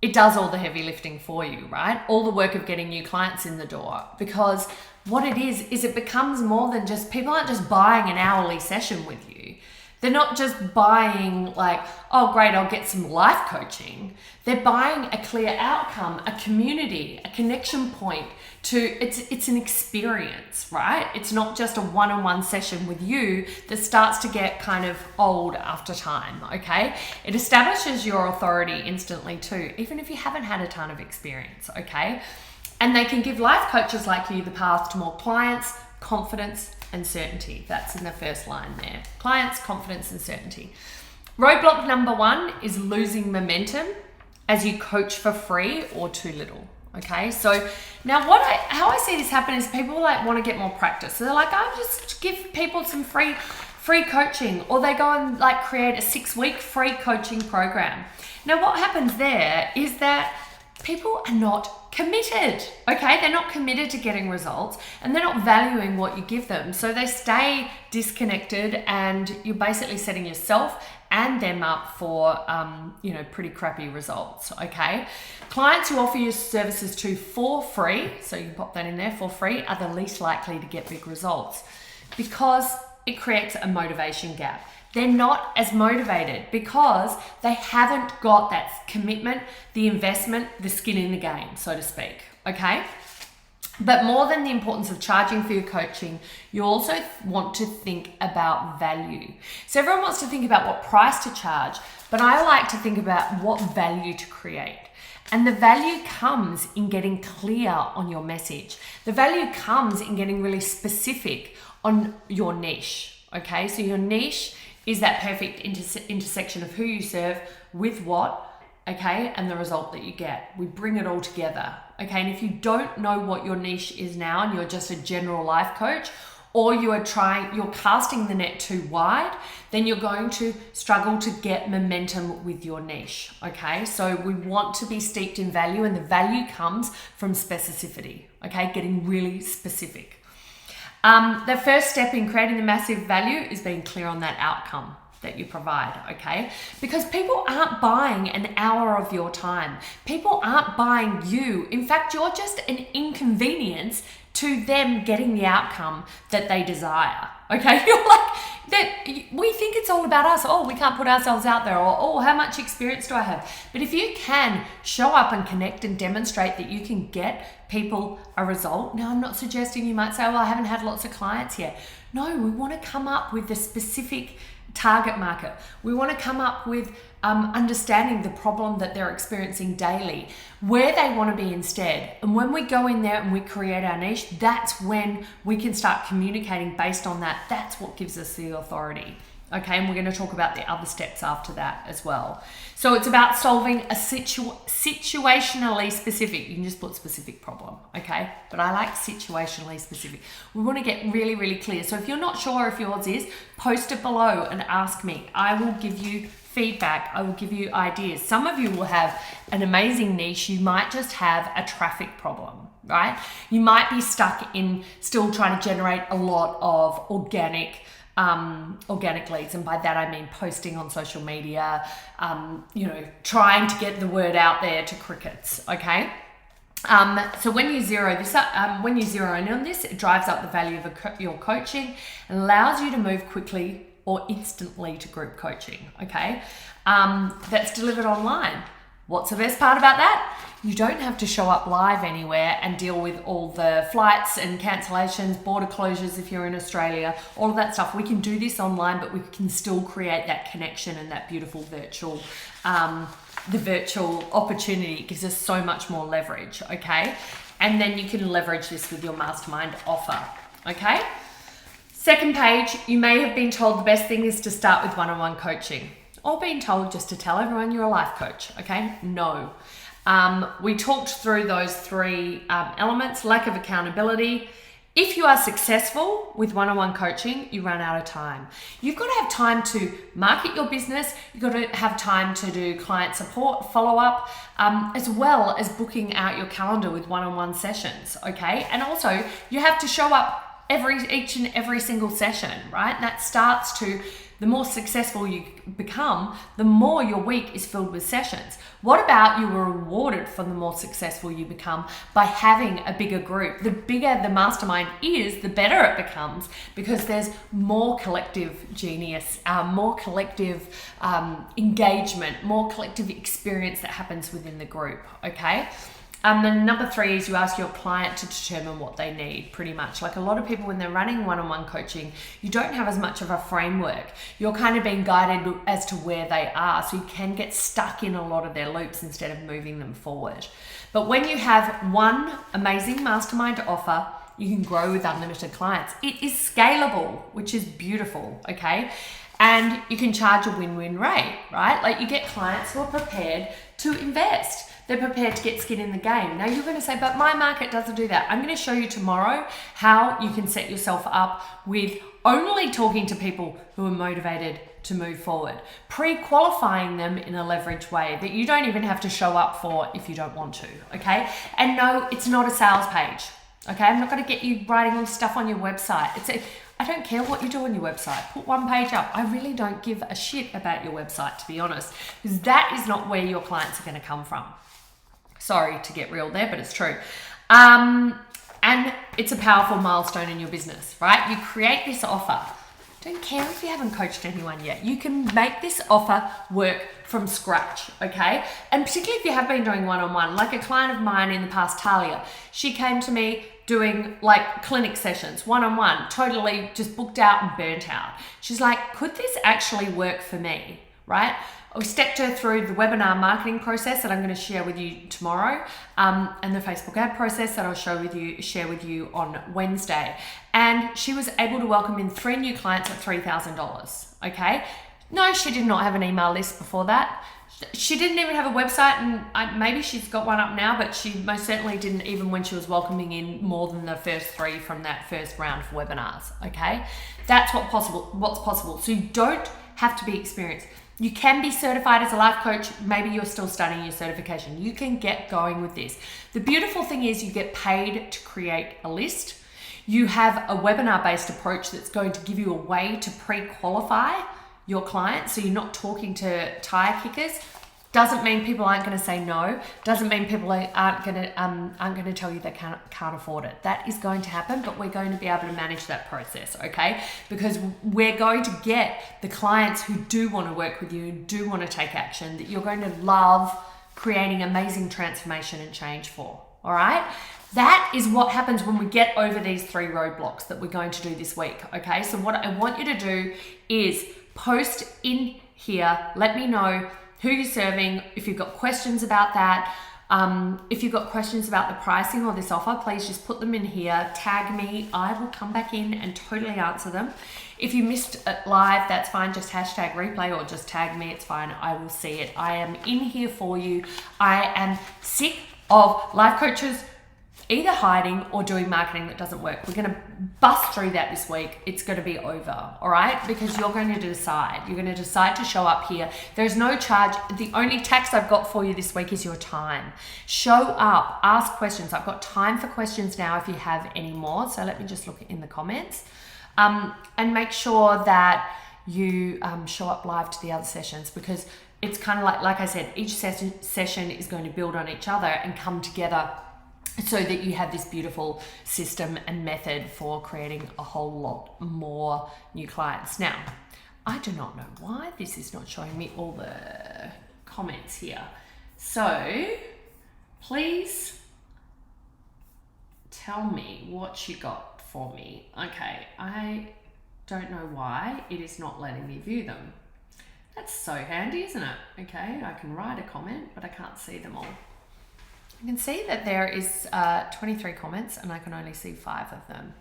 it does all the heavy lifting for you, right? All the work of getting new clients in the door, because what it is it becomes more than just, people aren't just buying an hourly session with you. They're not just buying like, oh great, I'll get some life coaching. They're buying a clear outcome, a community, a connection point to, it's an experience, right? It's not just a one-on-one session with you that starts to get kind of old after time, okay? It establishes your authority instantly too, even if you haven't had a ton of experience, okay? And they can give life coaches like you the path to more clients, confidence, and certainty. That's in the first line there. Clients, confidence, and certainty. Roadblock number 1 is losing momentum as you coach for free or too little. Okay, so now how I see this happen is people like want to get more practice. So they're like, I'll just give people some free coaching, or they go and like create a 6-week free coaching program. Now what happens there is that people are not committed, okay? They're not committed to getting results, and they're not valuing what you give them. So they stay disconnected, and you're basically setting yourself and them up for, pretty crappy results, okay? Clients who offer your services to for free, so you pop that in there, for free, are the least likely to get big results because it creates a motivation gap. They're not as motivated because they haven't got that commitment, the investment, the skin in the game, so to speak, okay? But more than the importance of charging for your coaching, you also want to think about value. So everyone wants to think about what price to charge, but I like to think about what value to create. And the value comes in getting clear on your message. The value comes in getting really specific on your niche, okay? So your niche is that perfect intersection of who you serve with what, okay, and the result that you get. We bring it all together, okay? And if you don't know what your niche is now and you're just a general life coach, or you're casting the net too wide, then you're going to struggle to get momentum with your niche, okay? So we want to be steeped in value, and the value comes from specificity, okay? Getting really specific. The first step in creating the massive value is being clear on that outcome that you provide, okay? Because people aren't buying an hour of your time. People aren't buying you. In fact, you're just an inconvenience to them getting the outcome that they desire, okay? You're like, we think it's all about us. Oh, we can't put ourselves out there, or oh, how much experience do I have? But if you can show up and connect and demonstrate that you can get people a result. Now, I'm not suggesting you might say, well, I haven't had lots of clients yet. No, we want to come up with the specific target market. We want to come up with understanding the problem that they're experiencing daily, where they want to be instead. And when we go in there and we create our niche, that's when we can start communicating based on that. That's what gives us the authority. Okay, and we're going to talk about the other steps after that as well. So it's about solving a situationally specific, you can just put specific problem, okay? But I like situationally specific. We want to get really, really clear. So if you're not sure if yours is, post it below and ask me. I will give you feedback. I will give you ideas. Some of you will have an amazing niche. You might just have a traffic problem, right? You might be stuck in still trying to generate a lot of organic leads, and by that I mean posting on social media, trying to get the word out there to crickets, okay? So when you zero in on this, it drives up the value of your coaching and allows you to move quickly or instantly to group coaching, okay? That's delivered online. What's the best part about that? You don't have to show up live anywhere and deal with all the flights and cancellations, border closures if you're in Australia, all of that stuff. We can do this online, but we can still create that connection and that beautiful virtual, the virtual opportunity. It gives us so much more leverage, okay? And then you can leverage this with your Mastermind offer, okay? Second page, you may have been told the best thing is to start with one-on-one coaching, or being told just to tell everyone you're a life coach, okay? No. We talked through those 3 elements: lack of accountability. If you are successful with one-on-one coaching, you run out of time. You've got to have time to market your business. You've got to have time to do client support, follow-up, as well as booking out your calendar with one-on-one sessions, okay? And also, you have to show up each and every single session, right? And that starts to The more successful you become, the more your week is filled with sessions. What about you were rewarded for the more successful you become by having a bigger group? The bigger the mastermind is, the better it becomes, because there's more collective genius, more collective engagement, more collective experience that happens within the group, okay? Then number 3 is you ask your client to determine what they need, pretty much. Like a lot of people, when they're running one-on-one coaching, you don't have as much of a framework. You're kind of being guided as to where they are, so you can get stuck in a lot of their loops instead of moving them forward. But when you have one amazing mastermind to offer, you can grow with unlimited clients. It is scalable, which is beautiful, okay? And you can charge a win-win rate, right? Like you get clients who are prepared to invest. They're prepared to get skin in the game. Now you're going to say, but my market doesn't do that. I'm going to show you tomorrow how you can set yourself up with only talking to people who are motivated to move forward, pre-qualifying them in a leveraged way that you don't even have to show up for if you don't want to, okay? And no, it's not a sales page, okay? I'm not going to get you writing all stuff on your website. I don't care what you do on your website. Put one page up. I really don't give a shit about your website, to be honest, because that is not where your clients are going to come from. Sorry to get real there, but it's true. And it's a powerful milestone in your business, right? You create this offer. Don't care if you haven't coached anyone yet. You can make this offer work from scratch, okay? And particularly if you have been doing one-on-one, like a client of mine in the past, Talia, she came to me doing like clinic sessions, one-on-one, totally just booked out and burnt out. She's like, could this actually work for me, right? We stepped her through the webinar marketing process that I'm going to share with you tomorrow, and the Facebook ad process that I'll share with you on Wednesday. And she was able to welcome in 3 new clients at $3,000. Okay, no, she did not have an email list before that. She didn't even have a website, and maybe she's got one up now, but she most certainly didn't even when she was welcoming in more than the first 3 from that first round of webinars. Okay, that's what's possible. So you don't have to be experienced. You can be certified as a life coach. Maybe you're still studying your certification. You can get going with this. The beautiful thing is you get paid to create a list. You have a webinar-based approach that's going to give you a way to pre-qualify your clients, so you're not talking to tire kickers. Doesn't mean people aren't going to say no. Doesn't mean people aren't going to tell you they can't afford it. That is going to happen, but we're going to be able to manage that process, okay? Because we're going to get the clients who do want to work with you, do want to take action, that you're going to love creating amazing transformation and change for, all right? That is what happens when we get over these 3 roadblocks that we're going to do this week, okay? So what I want you to do is post in here, let me know who you're serving. If you've got questions about that, if you've got questions about the pricing or this offer, please just put them in here, tag me, I will come back in and totally answer them. If you missed it live, that's fine, just hashtag replay or just tag me, it's fine, I will see it. I am in here for you. I am sick of life coaches either hiding or doing marketing that doesn't work. We're going to bust through that this week. It's going to be over, all right? Because you're going to decide. You're going to decide to show up here. There's no charge. The only tax I've got for you this week is your time. Show up, ask questions. I've got time for questions now if you have any more. So let me just look in the comments. And make sure that you show up live to the other sessions, because it's kind of like I said, each session is going to build on each other and come together so that you have this beautiful system and method for creating a whole lot more new clients. Now, I do not know why this is not showing me all the comments here. So please tell me what you got for me. Okay, I don't know why it is not letting me view them. That's so handy, isn't it? Okay, I can write a comment, but I can't see them all. You can see that there is 23 comments and I can only see 5 of them.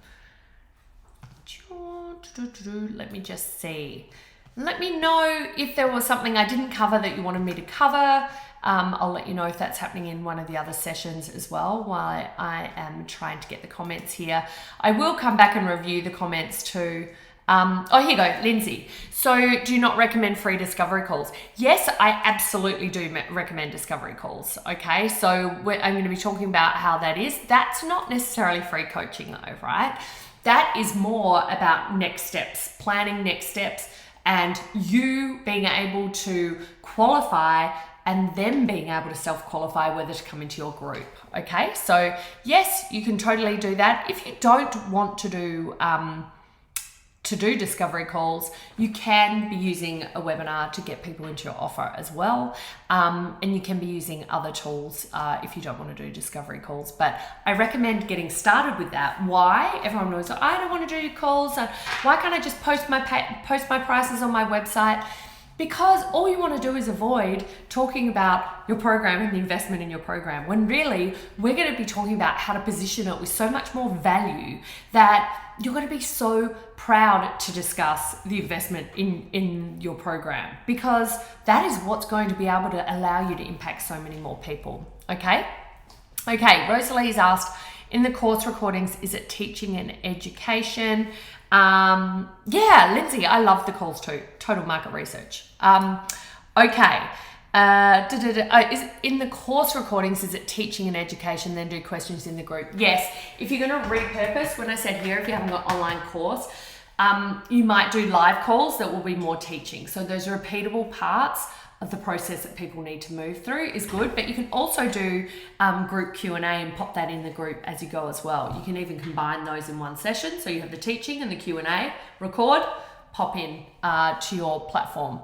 Let me just see. Let me know if there was something I didn't cover that you wanted me to cover. I'll let you know if that's happening in one of the other sessions as well while I am trying to get the comments here. I will come back and review the comments too. Oh, here you go, Lindsay. So do you not recommend free discovery calls? Yes, I absolutely do recommend discovery calls. Okay, so I'm going to be talking about how that is. That's not necessarily free coaching though, right? That is more about next steps, planning next steps, and you being able to qualify and then being able to self-qualify whether to come into your group. Okay, so yes, you can totally do that. If you don't want to do discovery calls, you can be using a webinar to get people into your offer as well. And you can be using other tools if you don't want to do discovery calls. But I recommend getting started with that. Why? Everyone knows, I don't want to do calls. Why can't I just post my prices on my website? Because all you want to do is avoid talking about your program and the investment in your program, when really we're going to be talking about how to position it with so much more value that you're going to be so proud to discuss the investment in your program, because that is what's going to be able to allow you to impact so many more people. Okay, Rosalie's asked, in the course recordings, is it teaching and education? Yeah, Lindsay, I love the calls too. Total market research. Is in the course recordings, is it teaching and education, then do questions in the group? Yes. If you're going to repurpose, when I said here, if you haven't got online course, you might do live calls that will be more teaching. So those repeatable parts of the process that people need to move through is good, but you can also do group Q&A and pop that in the group as you go as well. You can even combine those in one session. So you have the teaching and the Q&A, record, pop in to your platform.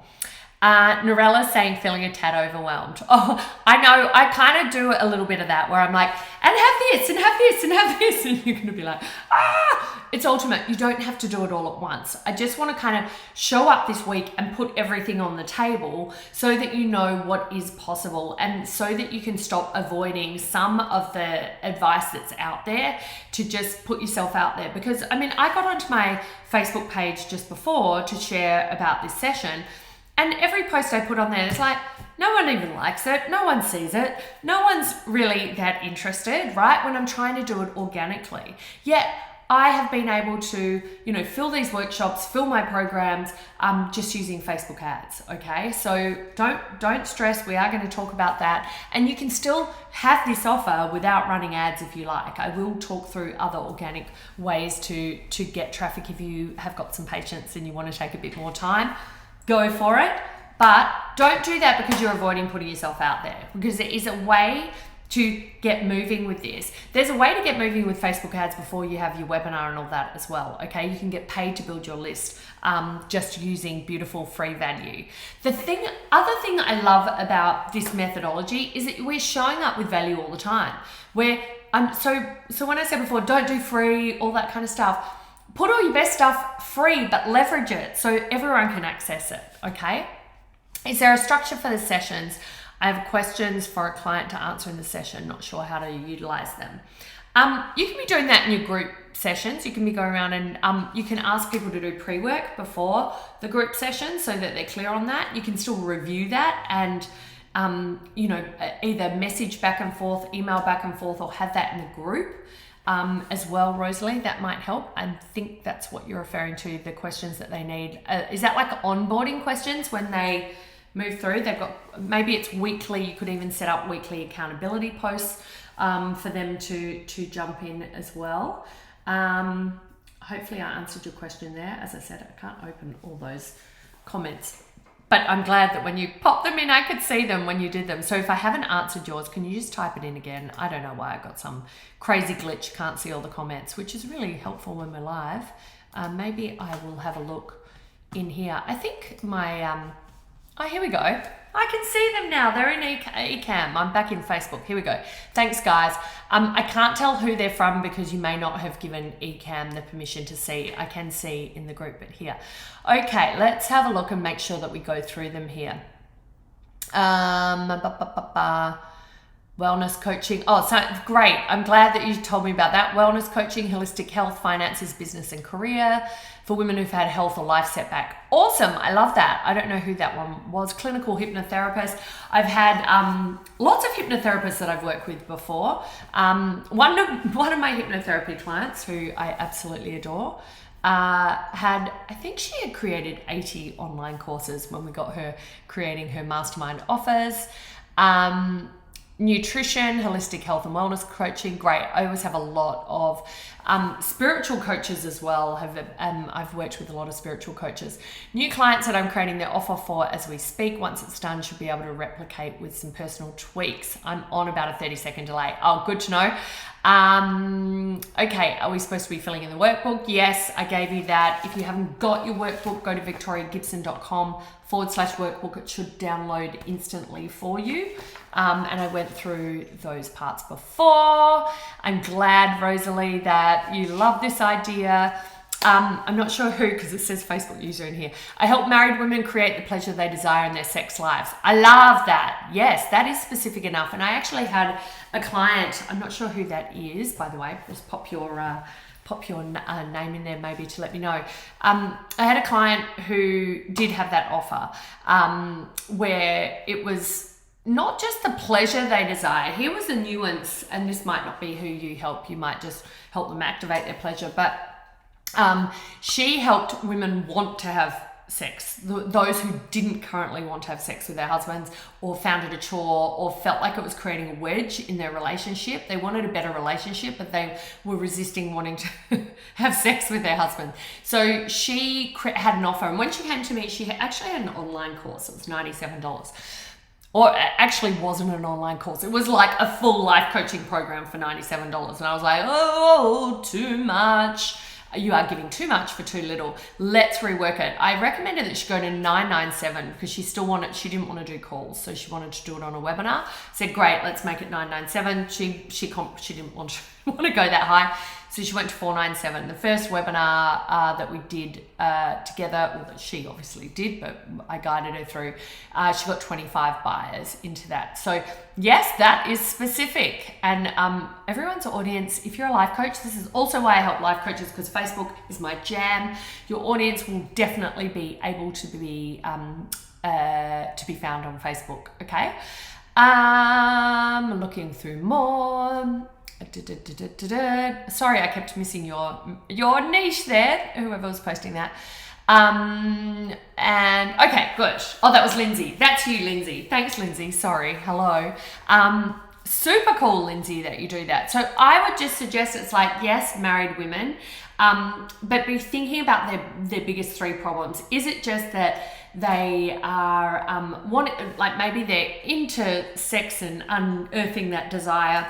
Norella's saying feeling a tad overwhelmed. Oh, I know, I kind of do a little bit of that where I'm like, and have this and have this and have this, and you're going to be like, it's ultimate. You don't have to do it all at once. I just want to kind of show up this week and put everything on the table so that you know what is possible, and so that you can stop avoiding some of the advice that's out there to just put yourself out there. Because I mean, I got onto my Facebook page just before to share about this session, and every post I put on there, it's like, no one even likes it. No one sees it. No one's really that interested, right? When I'm trying to do it organically. Yet I have been able to, fill these workshops, fill my programs, just using Facebook ads. Okay. So don't stress. We are going to talk about that. And you can still have this offer without running ads if you like. I will talk through other organic ways to get traffic if you have got some patience and you want to take a bit more time. Go for it, but don't do that because you're avoiding putting yourself out there, because there is a way to get moving with this. There's a way to get moving with Facebook ads before you have your webinar and all that as well. Okay, you can get paid to build your list just using beautiful free value. Other thing I love about this methodology is that we're showing up with value all the time. So when I said before, don't do free, all that kind of stuff. Put all your best stuff free, but leverage it so everyone can access it, okay? Is there a structure for the sessions? I have questions for a client to answer in the session, not sure how to utilize them. You can be doing that in your group sessions. You can be going around and you can ask people to do pre-work before the group session so that they're clear on that. You can still review that and either message back and forth, email back and forth, or have that in the group. As well, Rosalie, that might help. I think that's what you're referring to, the questions that they need. Is that like onboarding questions when they move through? They've got, maybe it's weekly, you could even set up weekly accountability posts for them to jump in as well. Hopefully I answered your question there. As I said, I can't open all those comments, but I'm glad that when you pop them in, I could see them when you did them. So if I haven't answered yours, can you just type it in again? I don't know why I got some crazy glitch, can't see all the comments, which is really helpful when we're live. Maybe I will have a look in here. I think my, here we go. I can see them now. They're in ecamm. I'm back in Facebook. Here we go. Thanks, guys. I can't tell who they're from because you may not have given ecamm the permission to see. I can see in the group, but here. Okay, let's have a look and make sure that we go through them here. Wellness coaching. Oh, so great. I'm glad that you told me about that. Wellness coaching, holistic health, finances, business and career for women who've had health or life setback. Awesome. I love that. I don't know who that one was. Clinical hypnotherapist. I've had lots of hypnotherapists that I've worked with before. One of my hypnotherapy clients, who I absolutely adore, I think she had created 80 online courses when we got her creating her Mastermind offers. nutrition, holistic health and wellness coaching, great. I always have a lot of spiritual coaches as well. I've worked with a lot of spiritual coaches. New clients that I'm creating their offer for as we speak. Once it's done, should be able to replicate with some personal tweaks. I'm on about a 30-second delay. Oh, good to know. Okay, are we supposed to be filling in the workbook? Yes, I gave you that. If you haven't got your workbook, go to victoriagibson.com/workbook. It should download instantly for you. And I went through those parts before. I'm glad, Rosalie, that you love this idea. I'm not sure who, because it says Facebook user in here. I help married women create the pleasure they desire in their sex lives. I love that. Yes, that is specific enough. And I actually had a client, I'm not sure who that is, by the way, just pop your name in there maybe to let me know. I had a client who did have that offer where it was not just the pleasure they desire. Here was a nuance, and this might not be who you help. You might just help them activate their pleasure. But she helped women want to have sex. Those who didn't currently want to have sex with their husbands, or found it a chore, or felt like it was creating a wedge in their relationship. They wanted a better relationship, but they were resisting wanting to have sex with their husband. So she had an offer. And when she came to me, she actually had an online course. It was $97. Or it actually wasn't an online course. It was like a full life coaching program for $97. And I was like, oh, too much. You are giving too much for too little. Let's rework it. I recommended that she go to $997 because she didn't want to do calls. So she wanted to do it on a webinar. Said, great, let's make it $997. She didn't want to go that high. So she went to $497. The first webinar that we did together, well, that she obviously did, but I guided her through, she got 25 buyers into that. So yes, that is specific. And everyone's audience, if you're a life coach, this is also why I help life coaches, because Facebook is my jam. Your audience will definitely be able to be found on Facebook, okay? Looking through more. Sorry, I kept missing your niche there, whoever was posting that. And okay, good. Oh, that was Lindsay. That's you, Lindsay. Thanks, Lindsay. Sorry. Hello. Super cool, Lindsay, that you do that. So I would just suggest it's like, yes, married women, but be thinking about their biggest three problems. Is it just that they are like maybe they're into sex and unearthing that desire,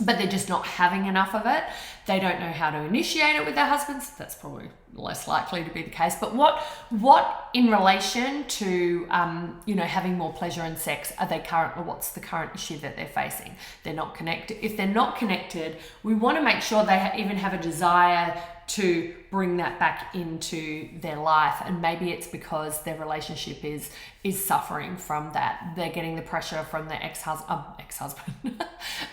but they're just not having enough of it? They don't know how to initiate it with their husbands. That's probably less likely to be the case. But what in relation to having more pleasure in sex what's the current issue that they're facing? They're not connected. If they're not connected, we want to make sure they even have a desire to bring that back into their life. And maybe it's because their relationship is suffering from that. They're getting the pressure from their ex-husband,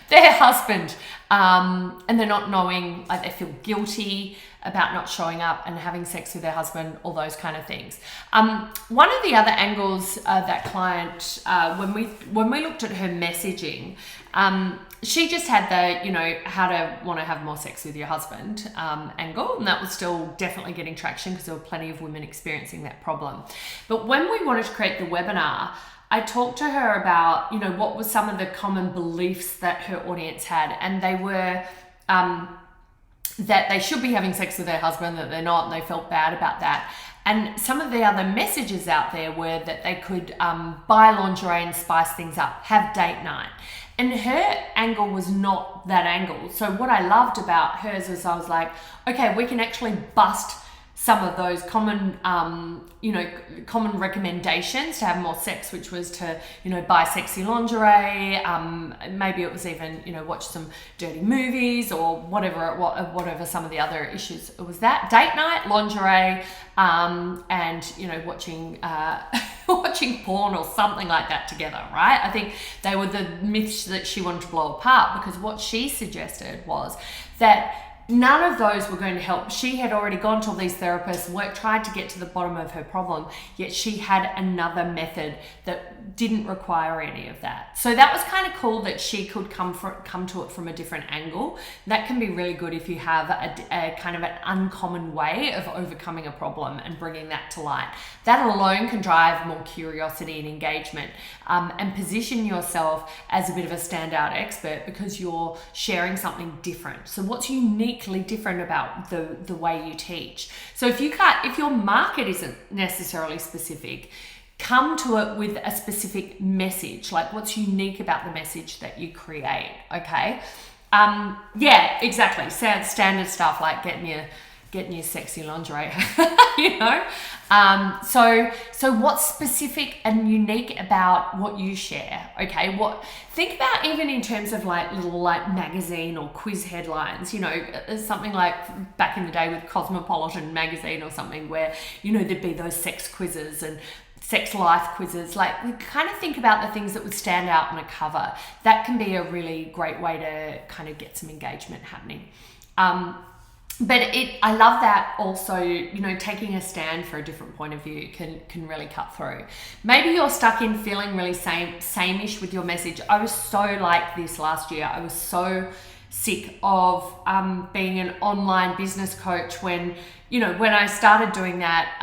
their husband, and they're not knowing, like they feel guilty about not showing up and having sex with their husband, all those kind of things. One of the other angles that client, when we looked at her messaging, she just had the, how to want to have more sex with your husband angle, and that was still definitely getting traction because there were plenty of women experiencing that problem. But when we wanted to create the webinar, I talked to her about, what were some of the common beliefs that her audience had, and they were that they should be having sex with their husband, that they're not, and they felt bad about that. And some of the other messages out there were that they could buy lingerie and spice things up, have date night. And her angle was not that angle. So what I loved about hers was I was like, okay, we can actually bust some of those common, common recommendations to have more sex, which was to, buy sexy lingerie. Maybe it was even, watch some dirty movies or whatever some of the other issues. It was that date night, lingerie, and, watching, watching porn or something like that together, right? I think they were the myths that she wanted to blow apart, because what she suggested was that none of those were going to help. She had already gone to all these therapists, tried to get to the bottom of her problem, yet she had another method that didn't require any of that. So that was kind of cool that she could come to it from a different angle. That can be really good if you have a kind of an uncommon way of overcoming a problem and bringing that to light. That alone can drive more curiosity and engagement, and position yourself as a bit of a standout expert because you're sharing something different. So what's uniquely different about the way you teach? So if your market isn't necessarily specific, come to it with a specific message, like what's unique about the message that you create. Okay. Yeah, exactly. Standard stuff like getting your sexy lingerie, you know? So what's specific and unique about what you share? Okay. Think about even in terms of like little like magazine or quiz headlines, you know, something like back in the day with Cosmopolitan magazine or something where, you know, there'd be those sex quizzes and sex life quizzes. Like, we kind of think about the things that would stand out on a cover. That can be a really great way to kind of get some engagement happening. But I love that also, you know, taking a stand for a different point of view can really cut through. Maybe you're stuck in feeling really same-ish with your message. I was so like this last year. I was so sick of being an online business coach when I started doing that,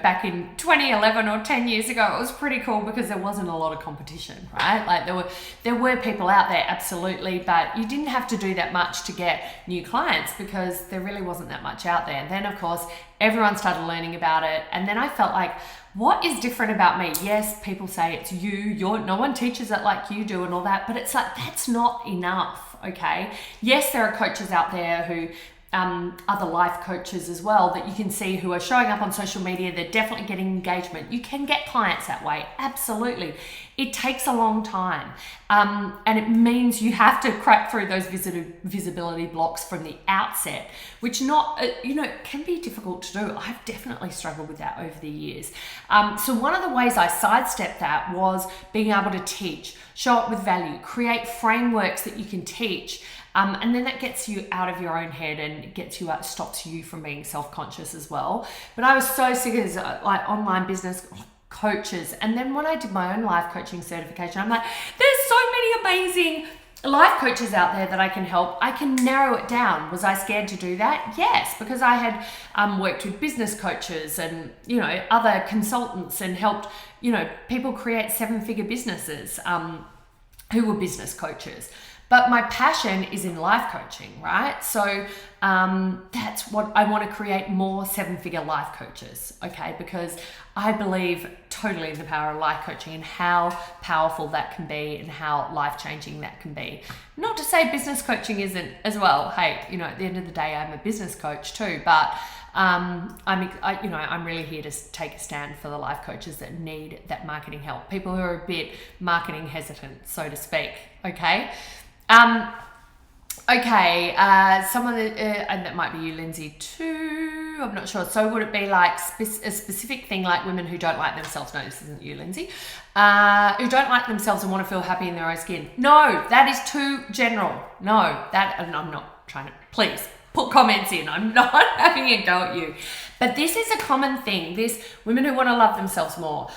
back in 2011 or 10 years ago. It was pretty cool because there wasn't a lot of competition, right? Like there were people out there, absolutely, but you didn't have to do that much to get new clients because there really wasn't that much out there. And then of course, everyone started learning about it. And then I felt like, what is different about me? Yes, people say it's no one teaches it like you do and all that, but it's like, that's not enough, okay? Yes, there are coaches out there who, other life coaches as well that you can see who are showing up on social media. They're definitely getting engagement. You can get clients that way. Absolutely. It takes a long time. And it means you have to crack through those visibility blocks from the outset, which can be difficult to do. I've definitely struggled with that over the years. So one of the ways I sidestepped that was being able to teach, show up with value, create frameworks that you can teach. And then that gets you out of your own head and stops you from being self-conscious as well. But I was so sick of like online business coaches. And then when I did my own life coaching certification, I'm like, there's so many amazing life coaches out there that I can help. I can narrow it down. Was I scared to do that? Yes, because I had worked with business coaches and, other consultants and helped, people create 7-figure businesses who were business coaches. But my passion is in life coaching, right? So that's what I want to create, more 7-figure life coaches, okay? Because I believe totally in the power of life coaching and how powerful that can be and how life-changing that can be. Not to say business coaching isn't as well. Hey, at the end of the day, I'm a business coach too, but I'm really here to take a stand for the life coaches that need that marketing help. People who are a bit marketing hesitant, so to speak, okay? Some of the, and that might be you, Lindsay, too. I'm not sure. So would it be like a specific thing like women who don't like themselves? No, this isn't you, Lindsay. Who don't like themselves and want to feel happy in their own skin? No, that is too general. No, and I'm not trying to, please put comments in. I'm not having a go at you. But this is a common thing. This women who want to love themselves more,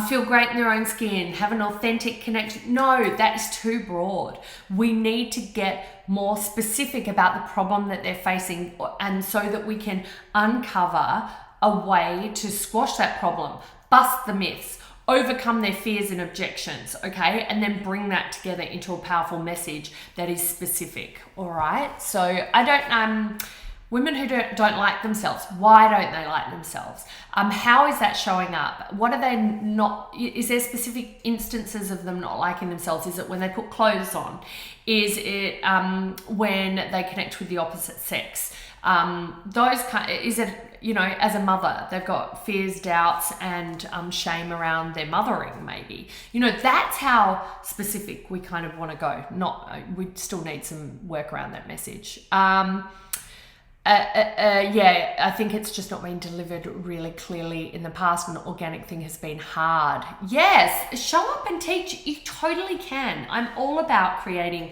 feel great in their own skin, have an authentic connection. No, that is too broad. We need to get more specific about the problem that they're facing, and so that we can uncover a way to squash that problem, bust the myths, overcome their fears and objections, okay? And then bring that together into a powerful message that is specific, all right? So women who don't like themselves, why don't they like themselves? How is that showing up? What are they not, is there specific instances of them not liking themselves? Is it when they put clothes on? Is it when they connect with the opposite sex? Is it, as a mother, they've got fears, doubts, and shame around their mothering, maybe. That's how specific we kind of want to go. We still need some work around that message. I think it's just not been delivered really clearly in the past. An organic thing has been hard. Yes, show up and teach. You totally can. I'm all about creating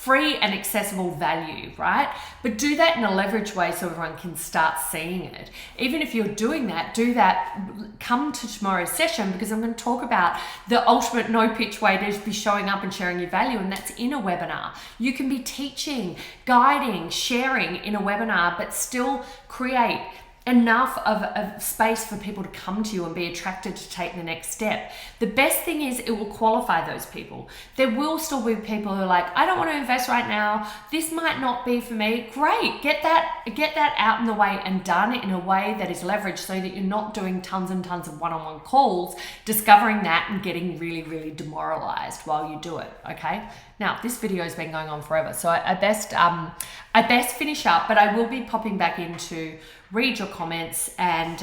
free and accessible value, right? But do that in a leveraged way so everyone can start seeing it. Even if you're doing that, do that. Come to tomorrow's session, because I'm going to talk about the ultimate no pitch way to be showing up and sharing your value, and that's in a webinar. You can be teaching, guiding, sharing in a webinar, but still create enough of a space for people to come to you and be attracted to take the next step. The best thing is it will qualify those people. There will still be people who are like, I don't want to invest right now. This might not be for me. Great. Get that out in the way and done in a way that is leveraged, so that you're not doing tons and tons of one-on-one calls, discovering that and getting really, really demoralized while you do it. Okay. Now, this video has been going on forever, so I best finish up, but I will be popping back in to read your comments. And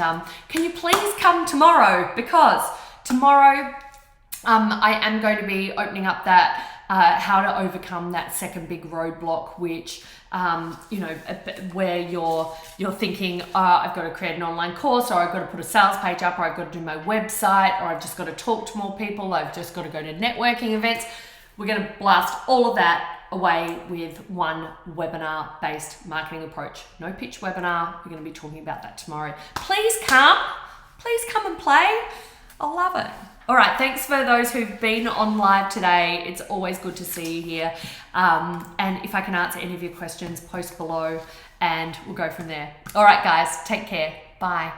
can you please come tomorrow? Because tomorrow I am going to be opening up that how to overcome that second big roadblock, which where you're thinking, I've got to create an online course, or I've got to put a sales page up, or I've got to do my website, or I've just got to talk to more people, I've just got to go to networking events. We're going to blast all of that away with one webinar-based marketing approach. No pitch webinar. We're going to be talking about that tomorrow. Please come and play. I'll love it. All right, thanks for those who've been on live today. It's always good to see you here. And if I can answer any of your questions, post below and we'll go from there. All right, guys, take care. Bye.